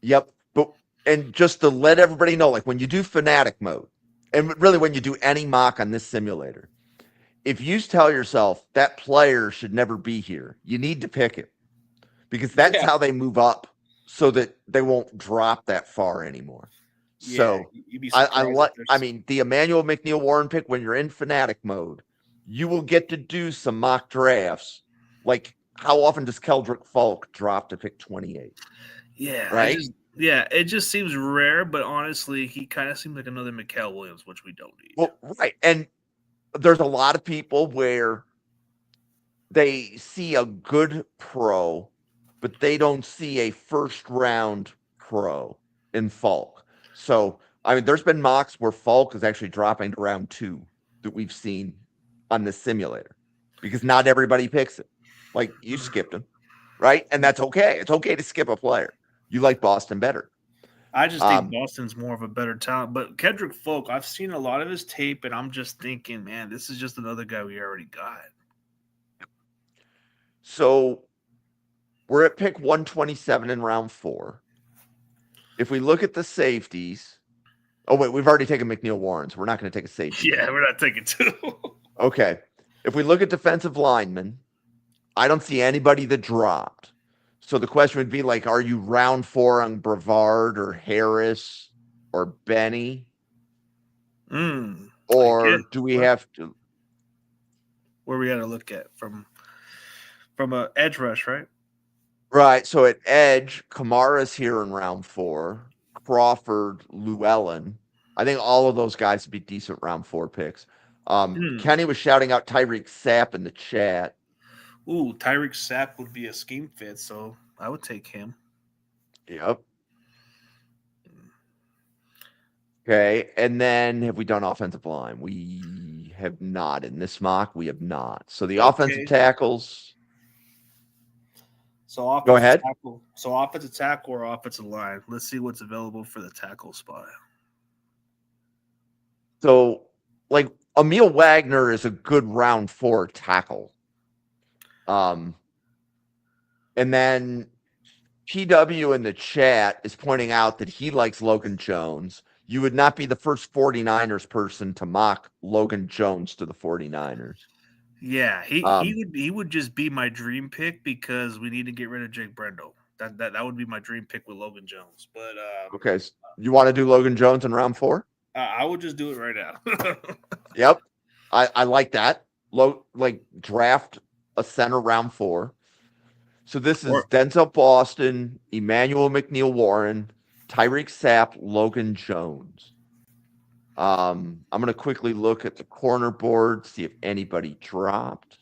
Yep. But and just to let everybody know, like when you do Fanatic mode, and really when you do any mock on this simulator, if you tell yourself that player should never be here, you need to pick him because that's how they move up so that they won't drop that far anymore. So I mean, the Emmanuel McNeil Warren pick, when you're in Fanatic mode, you will get to do some mock drafts. Like, how often does Keldrick Falk drop to pick 28? Yeah. Right? It just seems rare, but honestly, he kind of seems like another Mikael Williams, which we don't need. Well, right. And there's a lot of people where they see a good pro, but they don't see a first round pro in Falk. So, I mean, there's been mocks where Falk is actually dropping to round 2 that we've seen on the simulator because not everybody picks it. Like, you skipped him, right? And that's okay. It's okay to skip a player. You like Boston better. I just think Boston's more of a better talent. But Keldrick Falk, I've seen a lot of his tape, and I'm just thinking, man, this is just another guy we already got. So, we're at pick 127 in round 4. If we look at the safeties, oh wait, we've already taken McNeil Warren, so we're not going to take a safety. Yeah, we're not taking 2. Okay. If we look at defensive linemen, I don't see anybody that dropped. So the question would be like, are you round 4 on Brevard or Harris or Benny? Or do we have to? Where we got to look at from a edge rush, right? Right. So at edge, Kamara's here in round 4. Crawford, Llewellyn. I think all of those guys would be decent round 4 picks. Kenny was shouting out Tyreek Sapp in the chat. Ooh, Tyreek Sapp would be a scheme fit, so I would take him. Yep. Okay, and then have we done offensive line? We have not. In this mock, we have not. So the offensive tackles. So go ahead. Tackle. So offensive tackle or offensive line. Let's see what's available for the tackle spot. So, like, Emil Wagner is a good round 4 tackle. And then PW in the chat is pointing out that he likes Logan Jones. You would not be the first 49ers person to mock Logan Jones to the 49ers. Yeah, he would just be my dream pick because we need to get rid of Jake Brendel. That would be my dream pick with Logan Jones. But okay, so you want to do Logan Jones in round 4? I would just do it right now. Yep, I like that. Like draft a center round 4. So this is Denzel Boston, Emmanuel McNeil Warren, Tyreek Sapp, Logan Jones. I'm going to quickly look at the corner board, see if anybody dropped.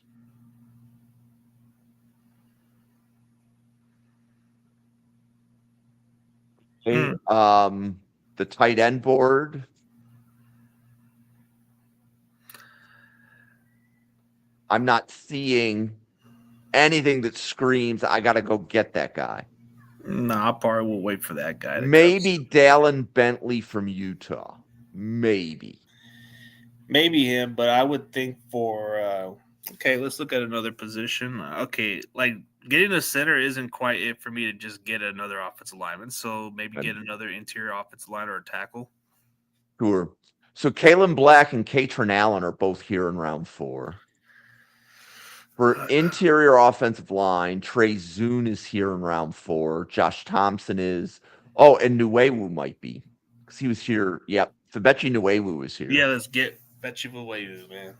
Okay. The tight end board. I'm not seeing anything that screams, I got to go get that guy. Nah, I probably will wait for that guy. Maybe Dallin Bentley from Utah. Maybe him, but I would think for okay, let's look at another position. Okay, like getting a center isn't quite it for me to just get another offensive lineman. So maybe get another interior offensive line or a tackle. Sure. So Kalen Black and Katron Allen are both here in round 4. For interior offensive line, Trey Zune is here in round 4. Josh Thompson is. Oh, and Nuewu might be because he was here. Yep. Febechi Nuewu is here. Yeah, let's get Febechi Nuewu, man.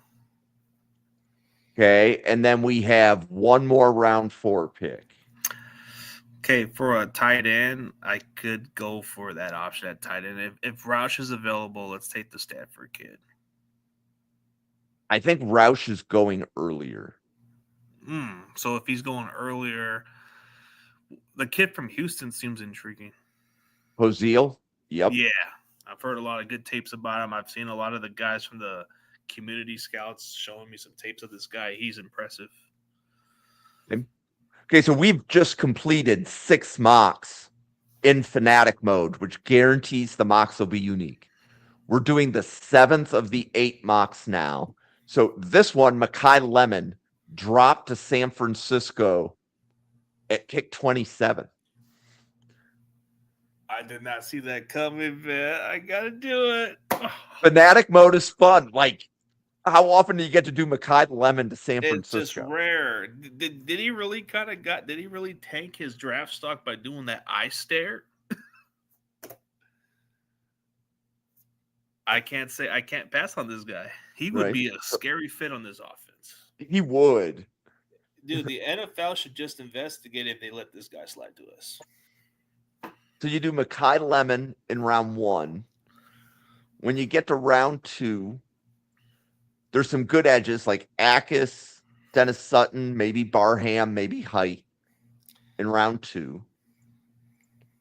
Okay, and then we have one more round 4 pick. Okay, for a tight end, I could go for that option at tight end. If Roush is available, let's take the Stanford kid. I think Roush is going earlier. So if he's going earlier, the kid from Houston seems intriguing. Hozil? Yep. Yeah, I've heard a lot of good tapes about him. I've seen a lot of the guys from the community scouts showing me some tapes of this guy. He's impressive. Okay, so we've just completed 6 mocks in Fanatic mode, which guarantees the mocks will be unique. We're doing the 7th of the 8 mocks now. So this one, Makai Lemon, dropped to San Francisco at pick 27. I did not see that coming, man. I gotta do it. Fanatic mode is fun. Like, how often do you get to do Makai Lemon to San Francisco? It's just rare. Did he really did he really tank his draft stock by doing that eye stare? I can't pass on this guy. He would be a scary fit on this offense. He would. Dude, the NFL should just investigate if they let this guy slide to us. So you do Makai Lemon in round 1. When you get to round 2, there's some good edges like Akis, Dennis Sutton, maybe Barham, maybe Height in round 2.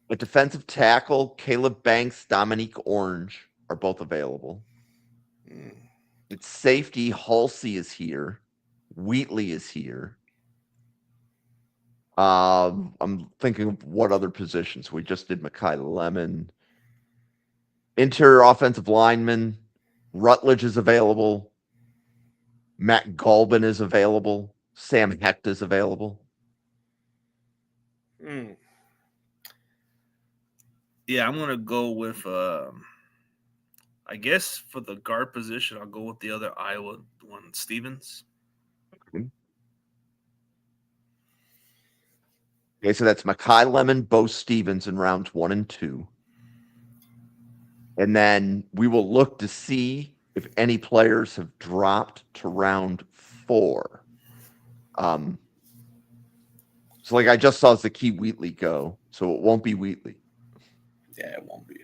A defensive tackle, Caleb Banks, Dominique Orange are both available. It's safety, Halsey is here. Wheatley is here. I'm thinking of what other positions. We just did Makai Lemon. Interior offensive lineman, Rutledge is available. Matt Galvin is available. Sam Hecht is available. Yeah, I'm gonna go with I guess for the guard position, I'll go with the other Iowa one, Stevens. Okay, so that's Makai Lemon, Bo Stevens in rounds 1 and 2. And then we will look to see if any players have dropped to round 4. So like I just saw Zakee Wheatley go, so it won't be Wheatley. Yeah, it won't be.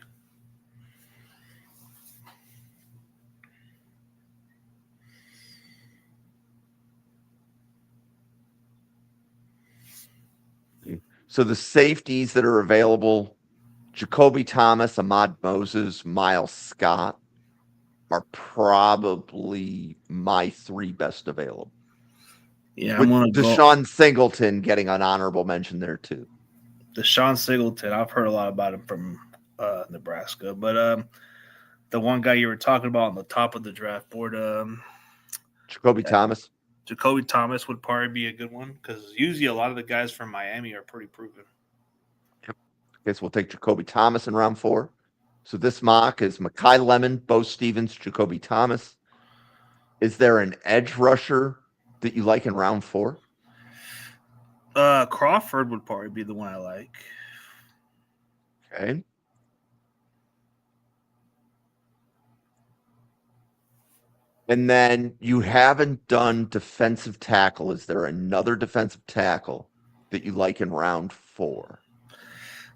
So the safeties that are available, Jacoby Thomas, Ahmad Moses, Miles Scott are probably my 3 best available. Yeah, with I'm gonna go Deshaun Singleton getting an honorable mention there too. Deshaun Singleton. I've heard a lot about him from Nebraska, but the one guy you were talking about on the top of the draft board, Jacoby Thomas. Jacoby Thomas would probably be a good one because usually a lot of the guys from Miami are pretty proven. Okay, so we'll take Jacoby Thomas in round 4. So this mock is Makai Lemon, Bo Stevens, Jacoby Thomas. Is there an edge rusher that you like in round 4? Crawford would probably be the one I like. Okay. And then you haven't done defensive tackle. Is there another defensive tackle that you like in round 4?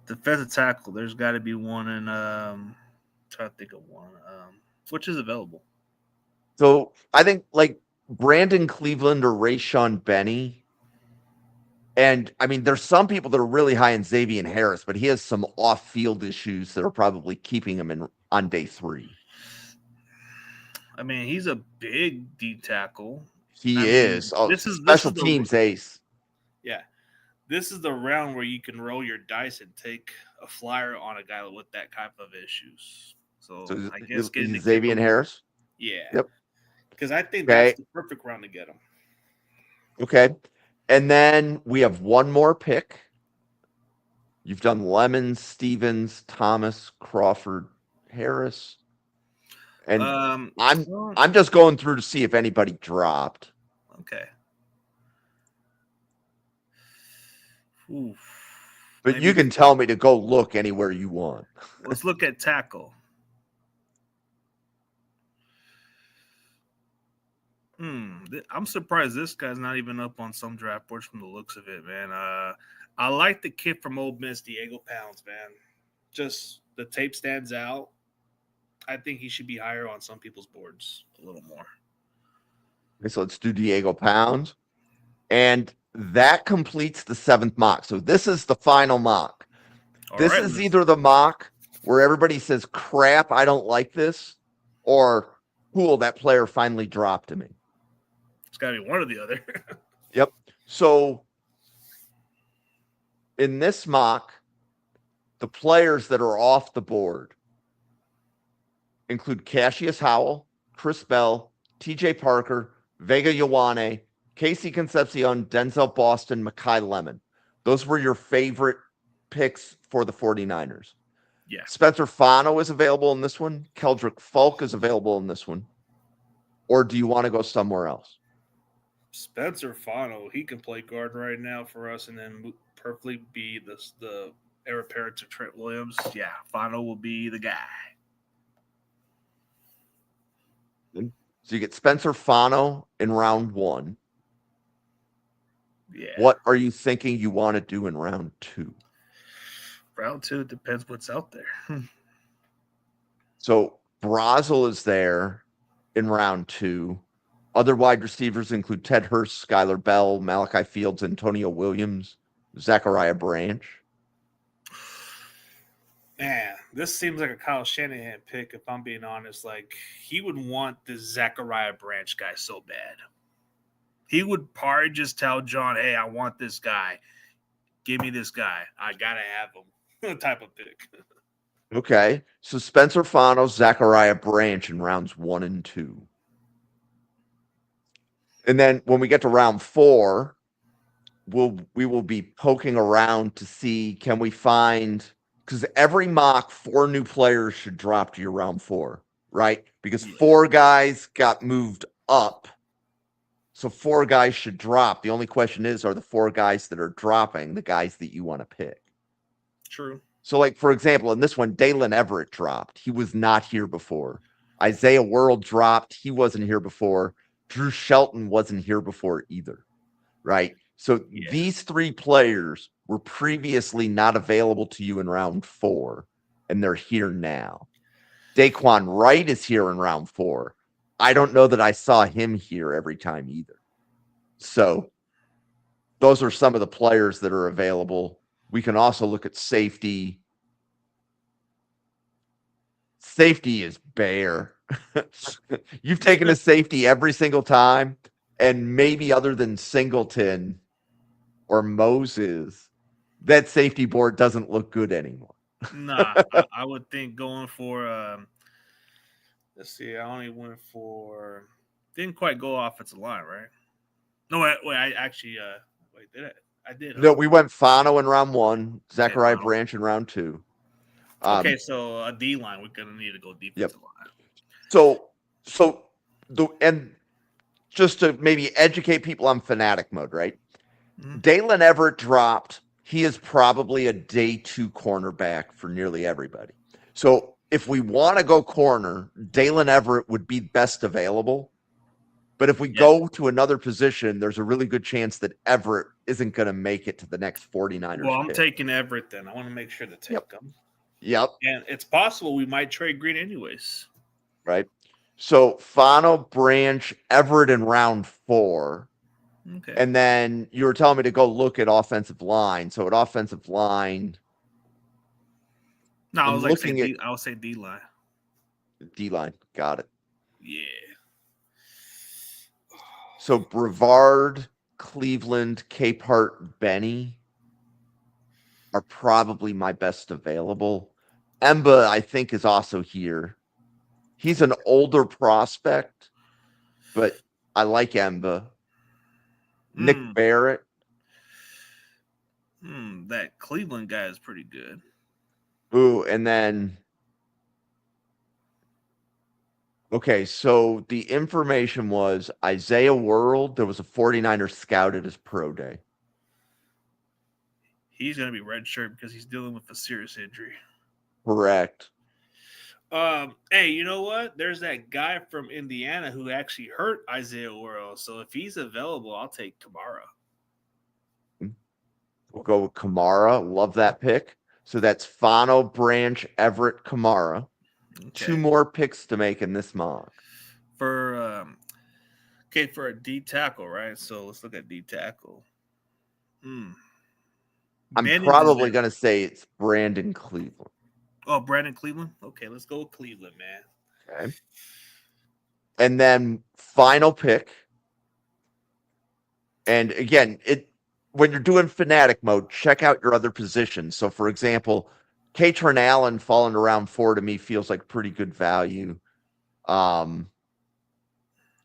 Defensive tackle. There's got to be one in. Try to think of one. Which is available. So I think like Brandon Cleveland or Rayshawn Benny. And I mean, there's some people that are really high in Xavier Harris, but he has some off-field issues that are probably keeping him on day 3. I mean, he's a big D tackle. He is. This is special teams ace. Yeah. This is the round where you can roll your dice and take a flyer on a guy with that type of issues. So I guess getting Xavier Harris? Yeah. Yep. Because I think that's the perfect round to get him. Okay. And then we have one more pick. You've done Lemon, Stevens, Thomas, Crawford, Harris. And I'm just going through to see if anybody dropped. Okay. Oof. But you can tell me to go look anywhere you want. Let's look at tackle. I'm surprised this guy's not even up on some draft boards from the looks of it, man. I like the kid from Ole Miss, Diego Pounds, man. Just the tape stands out. I think he should be higher on some people's boards a little more. Okay, so let's do Diego Pounds. And that completes the 7th mock. So this is the final mock. This is either the mock where everybody says, crap, I don't like this, or cool, that player finally dropped to me. It's got to be one or the other. Yep. So in this mock, the players that are off the board include Cassius Howell, Chris Bell, TJ Parker, Vega Ioane, Casey Concepcion, Denzel Boston, Mekhi Lemon. Those were your favorite picks for the 49ers. Yeah. Spencer Fano is available in this one. Keldrick Falk is available in this one. Or do you want to go somewhere else? Spencer Fano, he can play guard right now for us and then perfectly be the heir apparent to Trent Williams. Yeah, Fano will be the guy. So you get Spencer Fano in round 1. Yeah. What are you thinking you want to do in round 2? Round 2 depends what's out there. So Brazel is there in round 2. Other wide receivers include Ted Hurst, Skylar Bell, Malachi Fields, Antonio Williams, Zachariah Branch. Man, this seems like a Kyle Shanahan pick, if I'm being honest. Like, he would want this Zachariah Branch guy so bad. He would probably just tell John, hey, I want this guy. Give me this guy. I got to have him. Type of pick. Okay. So Spencer Fano, Zachariah Branch in rounds 1 and 2. And then when we get to round 4, we will be poking around to see, can we find, because every mock 4 new players should drop to your round 4, right? Because 4 guys got moved up. So 4 guys should drop. The only question is, are the 4 guys that are dropping the guys that you want to pick? True. So, like, for example, in this one, Dalen Everett dropped. He was not here before. Isaiah World dropped. He wasn't here before. Drew Shelton wasn't here before either, right? So these 3 players were previously not available to you in round 4, and they're here now. Daquan Wright is here in round 4. I don't know that I saw him here every time either. So those are some of the players that are available. We can also look at safety. Safety is bare. You've taken a safety every single time, and maybe other than Singleton or Moses, that safety board doesn't look good anymore. Nah, I would think going for let's see, I only went for didn't quite go offensive line, right? No, wait, I actually did I did. No, we went Fano in round 1, Zachariah Branch in round 2. Okay, so a D line, we're gonna need to go defensive line. And just to maybe educate people on fanatic mode, right? Mm-hmm. Dalen Everett dropped. He is probably a day 2 cornerback for nearly everybody. So if we want to go corner, Dalen Everett would be best available. But if we go to another position, there's a really good chance that Everett isn't going to make it to the next 49ers. Well, I'm taking Everett then. I want to make sure to take him. Yep. And it's possible we might trade Green anyways. Right. So Fano, Branch, Everett in round 4. Okay. And then you were telling me to go look at offensive line. So at offensive line. No, I was looking at I would say D line. D line. Got it. Yeah. So Brevard, Cleveland, Capehart, Benny are probably my best available. Emba, I think, is also here. He's an older prospect, but I like Emba. Nick Barrett. That Cleveland guy is pretty good. Ooh, and then okay, so the information was Isaiah World. There was a 49er scout at his pro day. He's going to be redshirt because he's dealing with a serious injury. Correct. Hey, you know what? There's that guy from Indiana who actually hurt Isaiah Worrell. So if he's available, I'll take Kamara. We'll go with Kamara. Love that pick. So that's Fano, Branch, Everett, Kamara. Okay. 2 more picks to make in this mock. For for a D tackle, right? So let's look at D tackle. I'm probably going to say it's Brandon Cleveland. Oh, Brandon Cleveland? Okay, let's go with Cleveland, man. Okay. And then final pick. And again, when you're doing fanatic mode, check out your other positions. So, for example, Katron Allen falling to round 4 to me feels like pretty good value.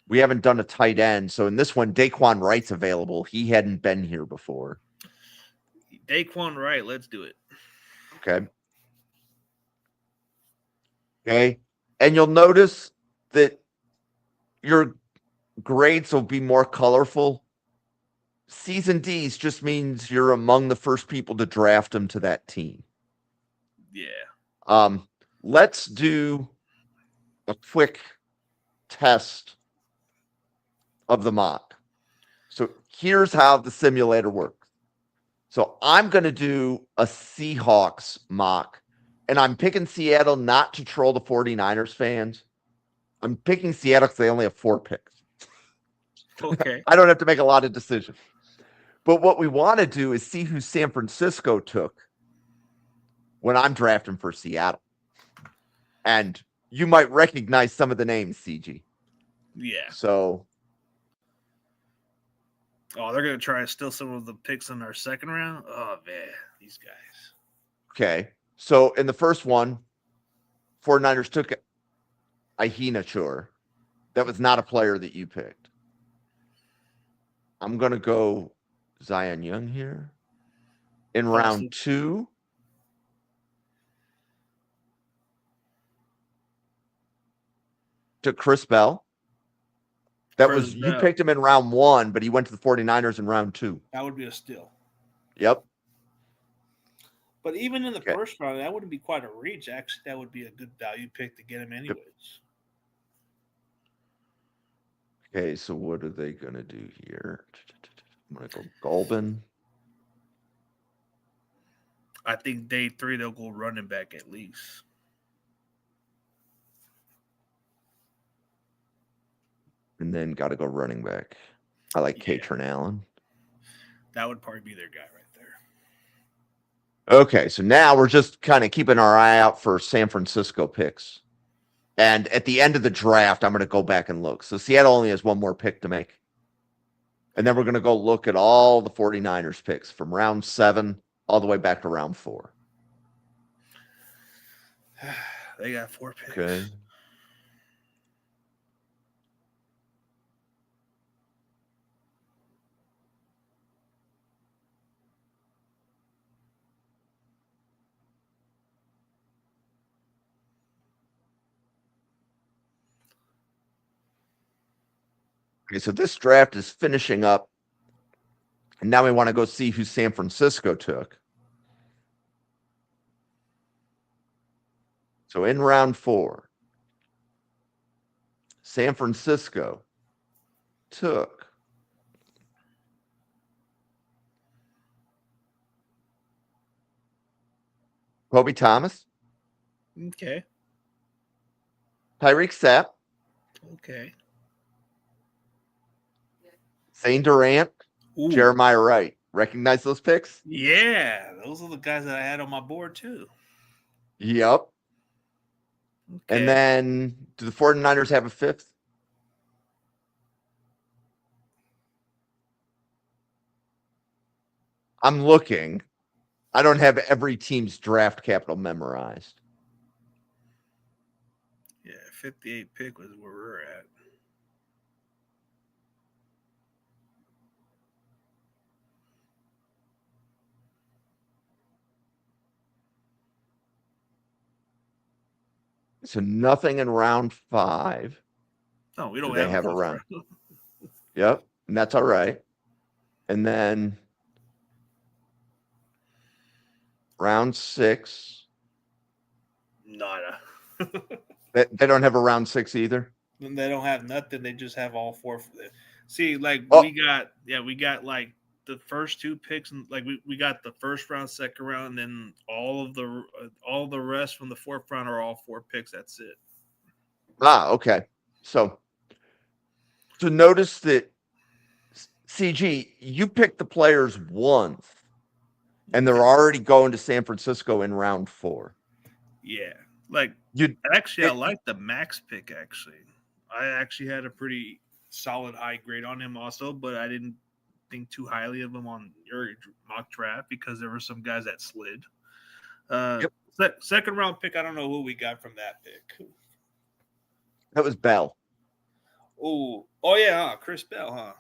We haven't done a tight end. So in this one, Daquan Wright's available. He hadn't been here before. Daquan Wright, let's do it. Okay. Okay. And you'll notice that your grades will be more colorful. Season D's just means you're among the first people to draft them to that team. Yeah. Let's do a quick test of the mock. So here's how the simulator works. So I'm going to do a Seahawks mock, and I'm picking Seattle not to troll the 49ers fans. I'm picking Seattle because they only have 4 picks. Okay. I don't have to make a lot of decisions. But what we want to do is see who San Francisco took when I'm drafting for Seattle. And you might recognize some of the names, CG. Yeah. So. Oh, they're going to try to steal some of the picks in our second round? Oh, man, these guys. Okay. So in the first one, 49ers took Ahina Chur. That was not a player that you picked. I'm going to go Zion Young here. In round 2, to Chris Bell. You picked him in round 1, but he went to the 49ers in round 2. That would be a steal. Yep. But even in the first round, that wouldn't be quite a reach. Actually, that would be a good value pick to get him anyways. Okay, so what are they going to do here? I'm going to go Golden. I think day 3, they'll go running back at least. And then got to go running back. I like Katron Allen. That would probably be their guy right there. Okay, so now we're just kind of keeping our eye out for San Francisco picks. And at the end of the draft, I'm going to go back and look. So Seattle only has 1 more pick to make. And then we're going to go look at all the 49ers picks from round 7 all the way back to round 4. They got 4 picks. Okay. Okay, so this draft is finishing up. And now we want to go see who San Francisco took. So in round 4, San Francisco took Kobe Thomas. Okay. Tyreek Sapp. Okay. Zane Durant. Ooh. Jeremiah Wright. Recognize those picks? Yeah, those are the guys that I had on my board too. Yep. Okay. And then do the 49ers have a 5th? I'm looking. I don't have every team's draft capital memorized. Yeah, 58 pick was where we're at. So nothing in round 5. No, we don't have a round. Yep, and that's all right. And then round 6. Nada. They don't have a round 6 either. And they don't have nothing. They just have all four. See, like Oh, we got like the first two picks, and like we got the first round, second round, and then all the rest from the fourth round are all 4 picks. That's it. okay. So notice that CG, you picked the players once, and they're already going to San Francisco in round 4. Yeah, like You actually, I like the Max pick. Actually, I actually had a pretty solid high grade on him also, but I didn't think too highly of him on your mock draft because there were some guys that slid. Second round pick, I don't know who we got from that pick. that was Bell. Oh yeah, Chris Bell, huh?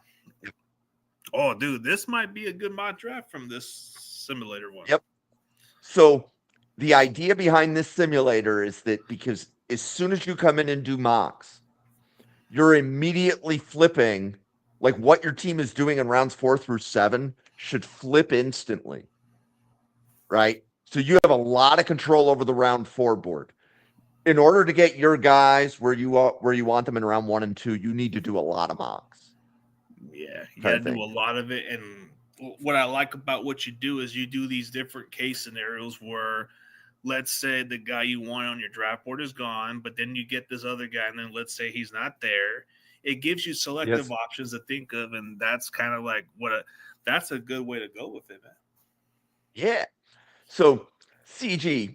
Oh, dude, this might be a good mock draft from this simulator one. Yep. So the idea behind this simulator is that because as soon as you come in and do mocks, you're immediately flipping, like what your team is doing in rounds 4 through 7 should flip instantly, right? So you have a lot of control over the round 4 board. In order to get your guys where you want them in round 1 and 2, you need to do a lot of mocks. Yeah, you got to do a lot of it. And what I like about what you do is you do these different case scenarios where, let's say the guy you want on your draft board is gone, but then you get this other guy, and then let's say he's not there. It gives you selective options to think of, and that's kind of like that's a good way to go with it, man. Yeah. So, CG,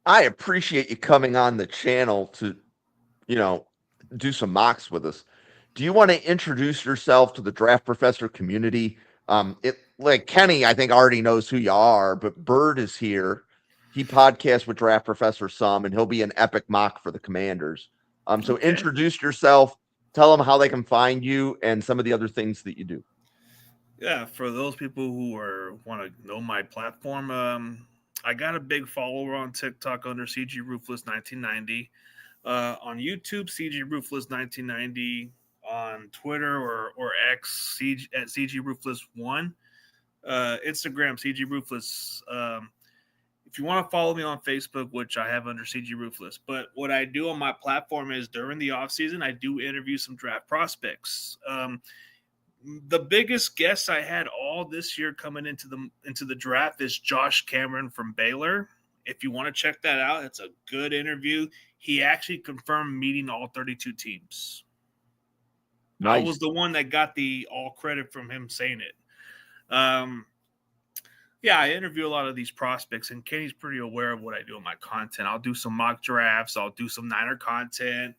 I appreciate you coming on the channel to, do some mocks with us. Do you want to introduce yourself to the Draft Professor community? Like Kenny, I think already knows who you are, but Bird is here. He podcasts with Draft Professor some, and he'll be an epic mock for the Commanders. So introduce yourself, tell them how they can find you, and some of the other things that you do. Yeah, for those people who want to know my platform, I got a big follower on TikTok under CG Ruthless 1990. On YouTube, CG Ruthless 1990. On Twitter or X, at CG Ruthless 1. Instagram, CG Ruthless. If you want to follow me on Facebook, which I have under CG Ruthless, but what I do on my platform is during the off season, I do interview some draft prospects. The biggest guest I had all this year coming into the draft is Josh Cameron from Baylor. If you want to check that out, it's a good interview. He actually confirmed meeting all 32 teams. Nice. I was the one that got the all credit from him saying it. Yeah, I interview a lot of these prospects, and Kenny's pretty aware of what I do in my content. I'll do some mock drafts. I'll do some Niner content.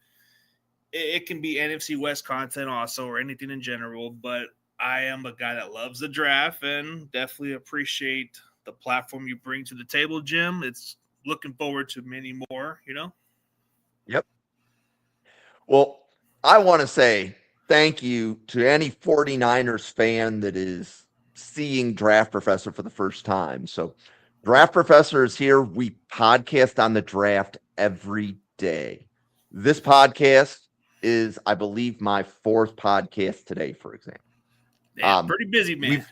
It can be NFC West content also, or anything in general, but I am a guy that loves the draft and definitely appreciate the platform you bring to the table, Jim. It's looking forward to many more, Yep. Well, I want to say thank you to any 49ers fan that is seeing Draft Professor for the first time. So Draft Professor is here. We podcast on the draft every day. This podcast is, I believe, my 4th podcast today, for example. Yeah, pretty busy, man.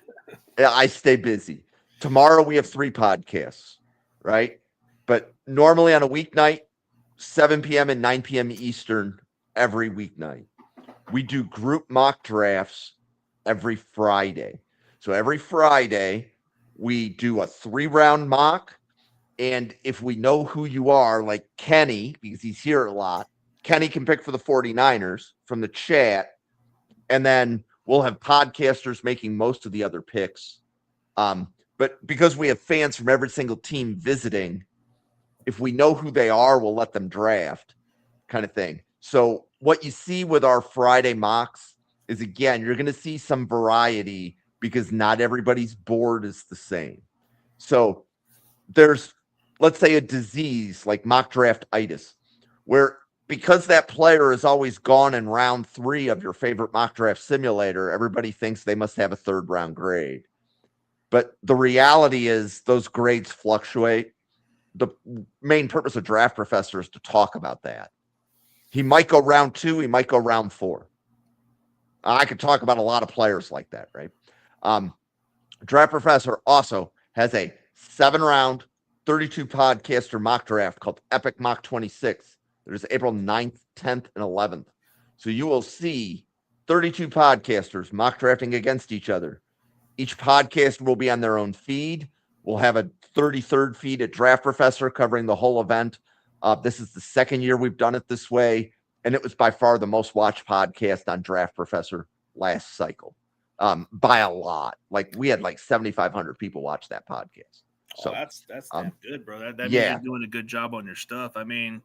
I stay busy. Tomorrow we have 3 podcasts, right? But normally on a weeknight, 7 p.m. and 9 p.m. Eastern every weeknight. We do group mock drafts every Friday. So every Friday, we do a 3-round mock. And if we know who you are, like Kenny, because he's here a lot, Kenny can pick for the 49ers from the chat. And then we'll have podcasters making most of the other picks. But because we have fans from every single team visiting, if we know who they are, we'll let them draft, kind of thing. So what you see with our Friday mocks is, again, you're going to see some variety because not everybody's board is the same. So there's, let's say, a disease like mock draft-itis, where because that player is always gone in round 3 of your favorite mock draft simulator, everybody thinks they must have a 3rd-round grade. But the reality is those grades fluctuate. The main purpose of Draft Professor is to talk about that. He might go round 2. He might go round 4. I could talk about a lot of players like that, right? Draft Professor also has a 7-round, 32 podcaster mock draft called Epic Mock 26 There's April 9th, 10th, and 11th. So you will see 32 podcasters mock drafting against each other. Each podcast will be on their own feed. We'll have a 33rd feed at Draft Professor covering the whole event. This is the second year we've done it this way, and it was by far the most watched podcast on Draft Professor last cycle, by a lot. Like we had like 7,500 people watch that podcast. So that's damn good, bro. That means yeah. you're doing a good job on your stuff. I mean,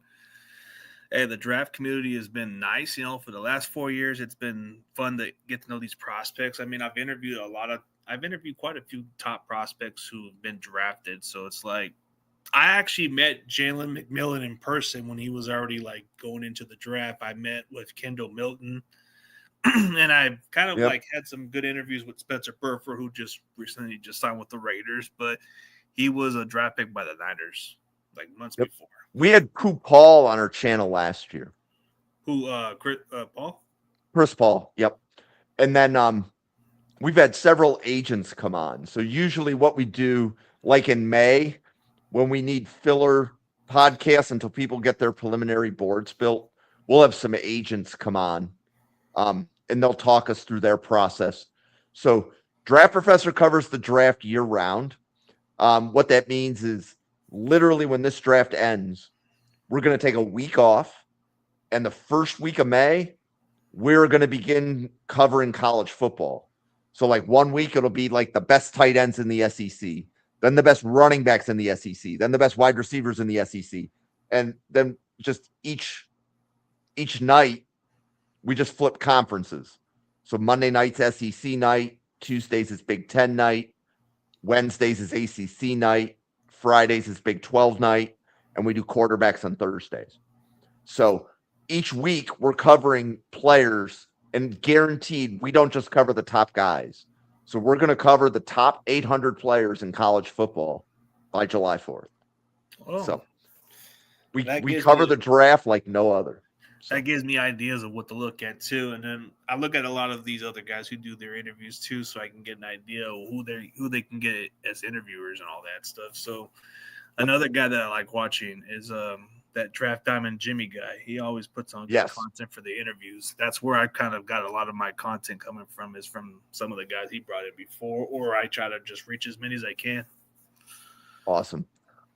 hey, the draft community has been nice. For the last 4 years, it's been fun to get to know these prospects. I mean, I've interviewed quite a few top prospects who've been drafted. So it's like, I actually met Jalen McMillan in person when he was already like going into the draft. I met with Kendall Milton, and I've kind of like had some good interviews with Spencer Burford, who just recently signed with the Raiders, but he was a draft pick by the Niners like months before. We had Coop Paul on our channel last year. Who, Paul? Chris Paul, yep. And then we've had several agents come on. So usually what we do, like in May, when we need filler podcasts until people get their preliminary boards built, we'll have some agents come on, and they'll talk us through their process. So Draft Professor covers the draft year round. What that means is literally when this draft ends, we're going to take a week off, and the first week of May, we're going to begin covering college football. So like 1 week, it'll be like the best tight ends in the SEC, then the best running backs in the SEC, then the best wide receivers in the SEC. And then just each night, we just flip conferences. So Monday night's SEC night, Tuesdays is Big Ten night, Wednesdays is ACC night, Fridays is Big 12 night, and we do quarterbacks on Thursdays. So each week we're covering players, and guaranteed we don't just cover the top guys. So we're going to cover the top 800 players in college football by July 4th. Oh, so we cover the draft like no other. So that gives me ideas of what to look at too. And then I look at a lot of these other guys who do their interviews too, so I can get an idea of who they can get as interviewers and all that stuff. So another guy that I like watching is that Draft Diamond Jimmy guy. He always puts on good content for the interviews. That's where I kind of got a lot of my content coming from, is from some of the guys he brought in before, or I try to just reach as many as I can. Awesome.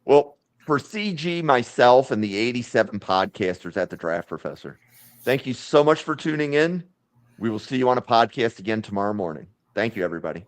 Well, for CG, myself, and the 87 podcasters at the Draft Professor, thank you so much for tuning in. We will see you on a podcast again tomorrow morning. Thank you, everybody.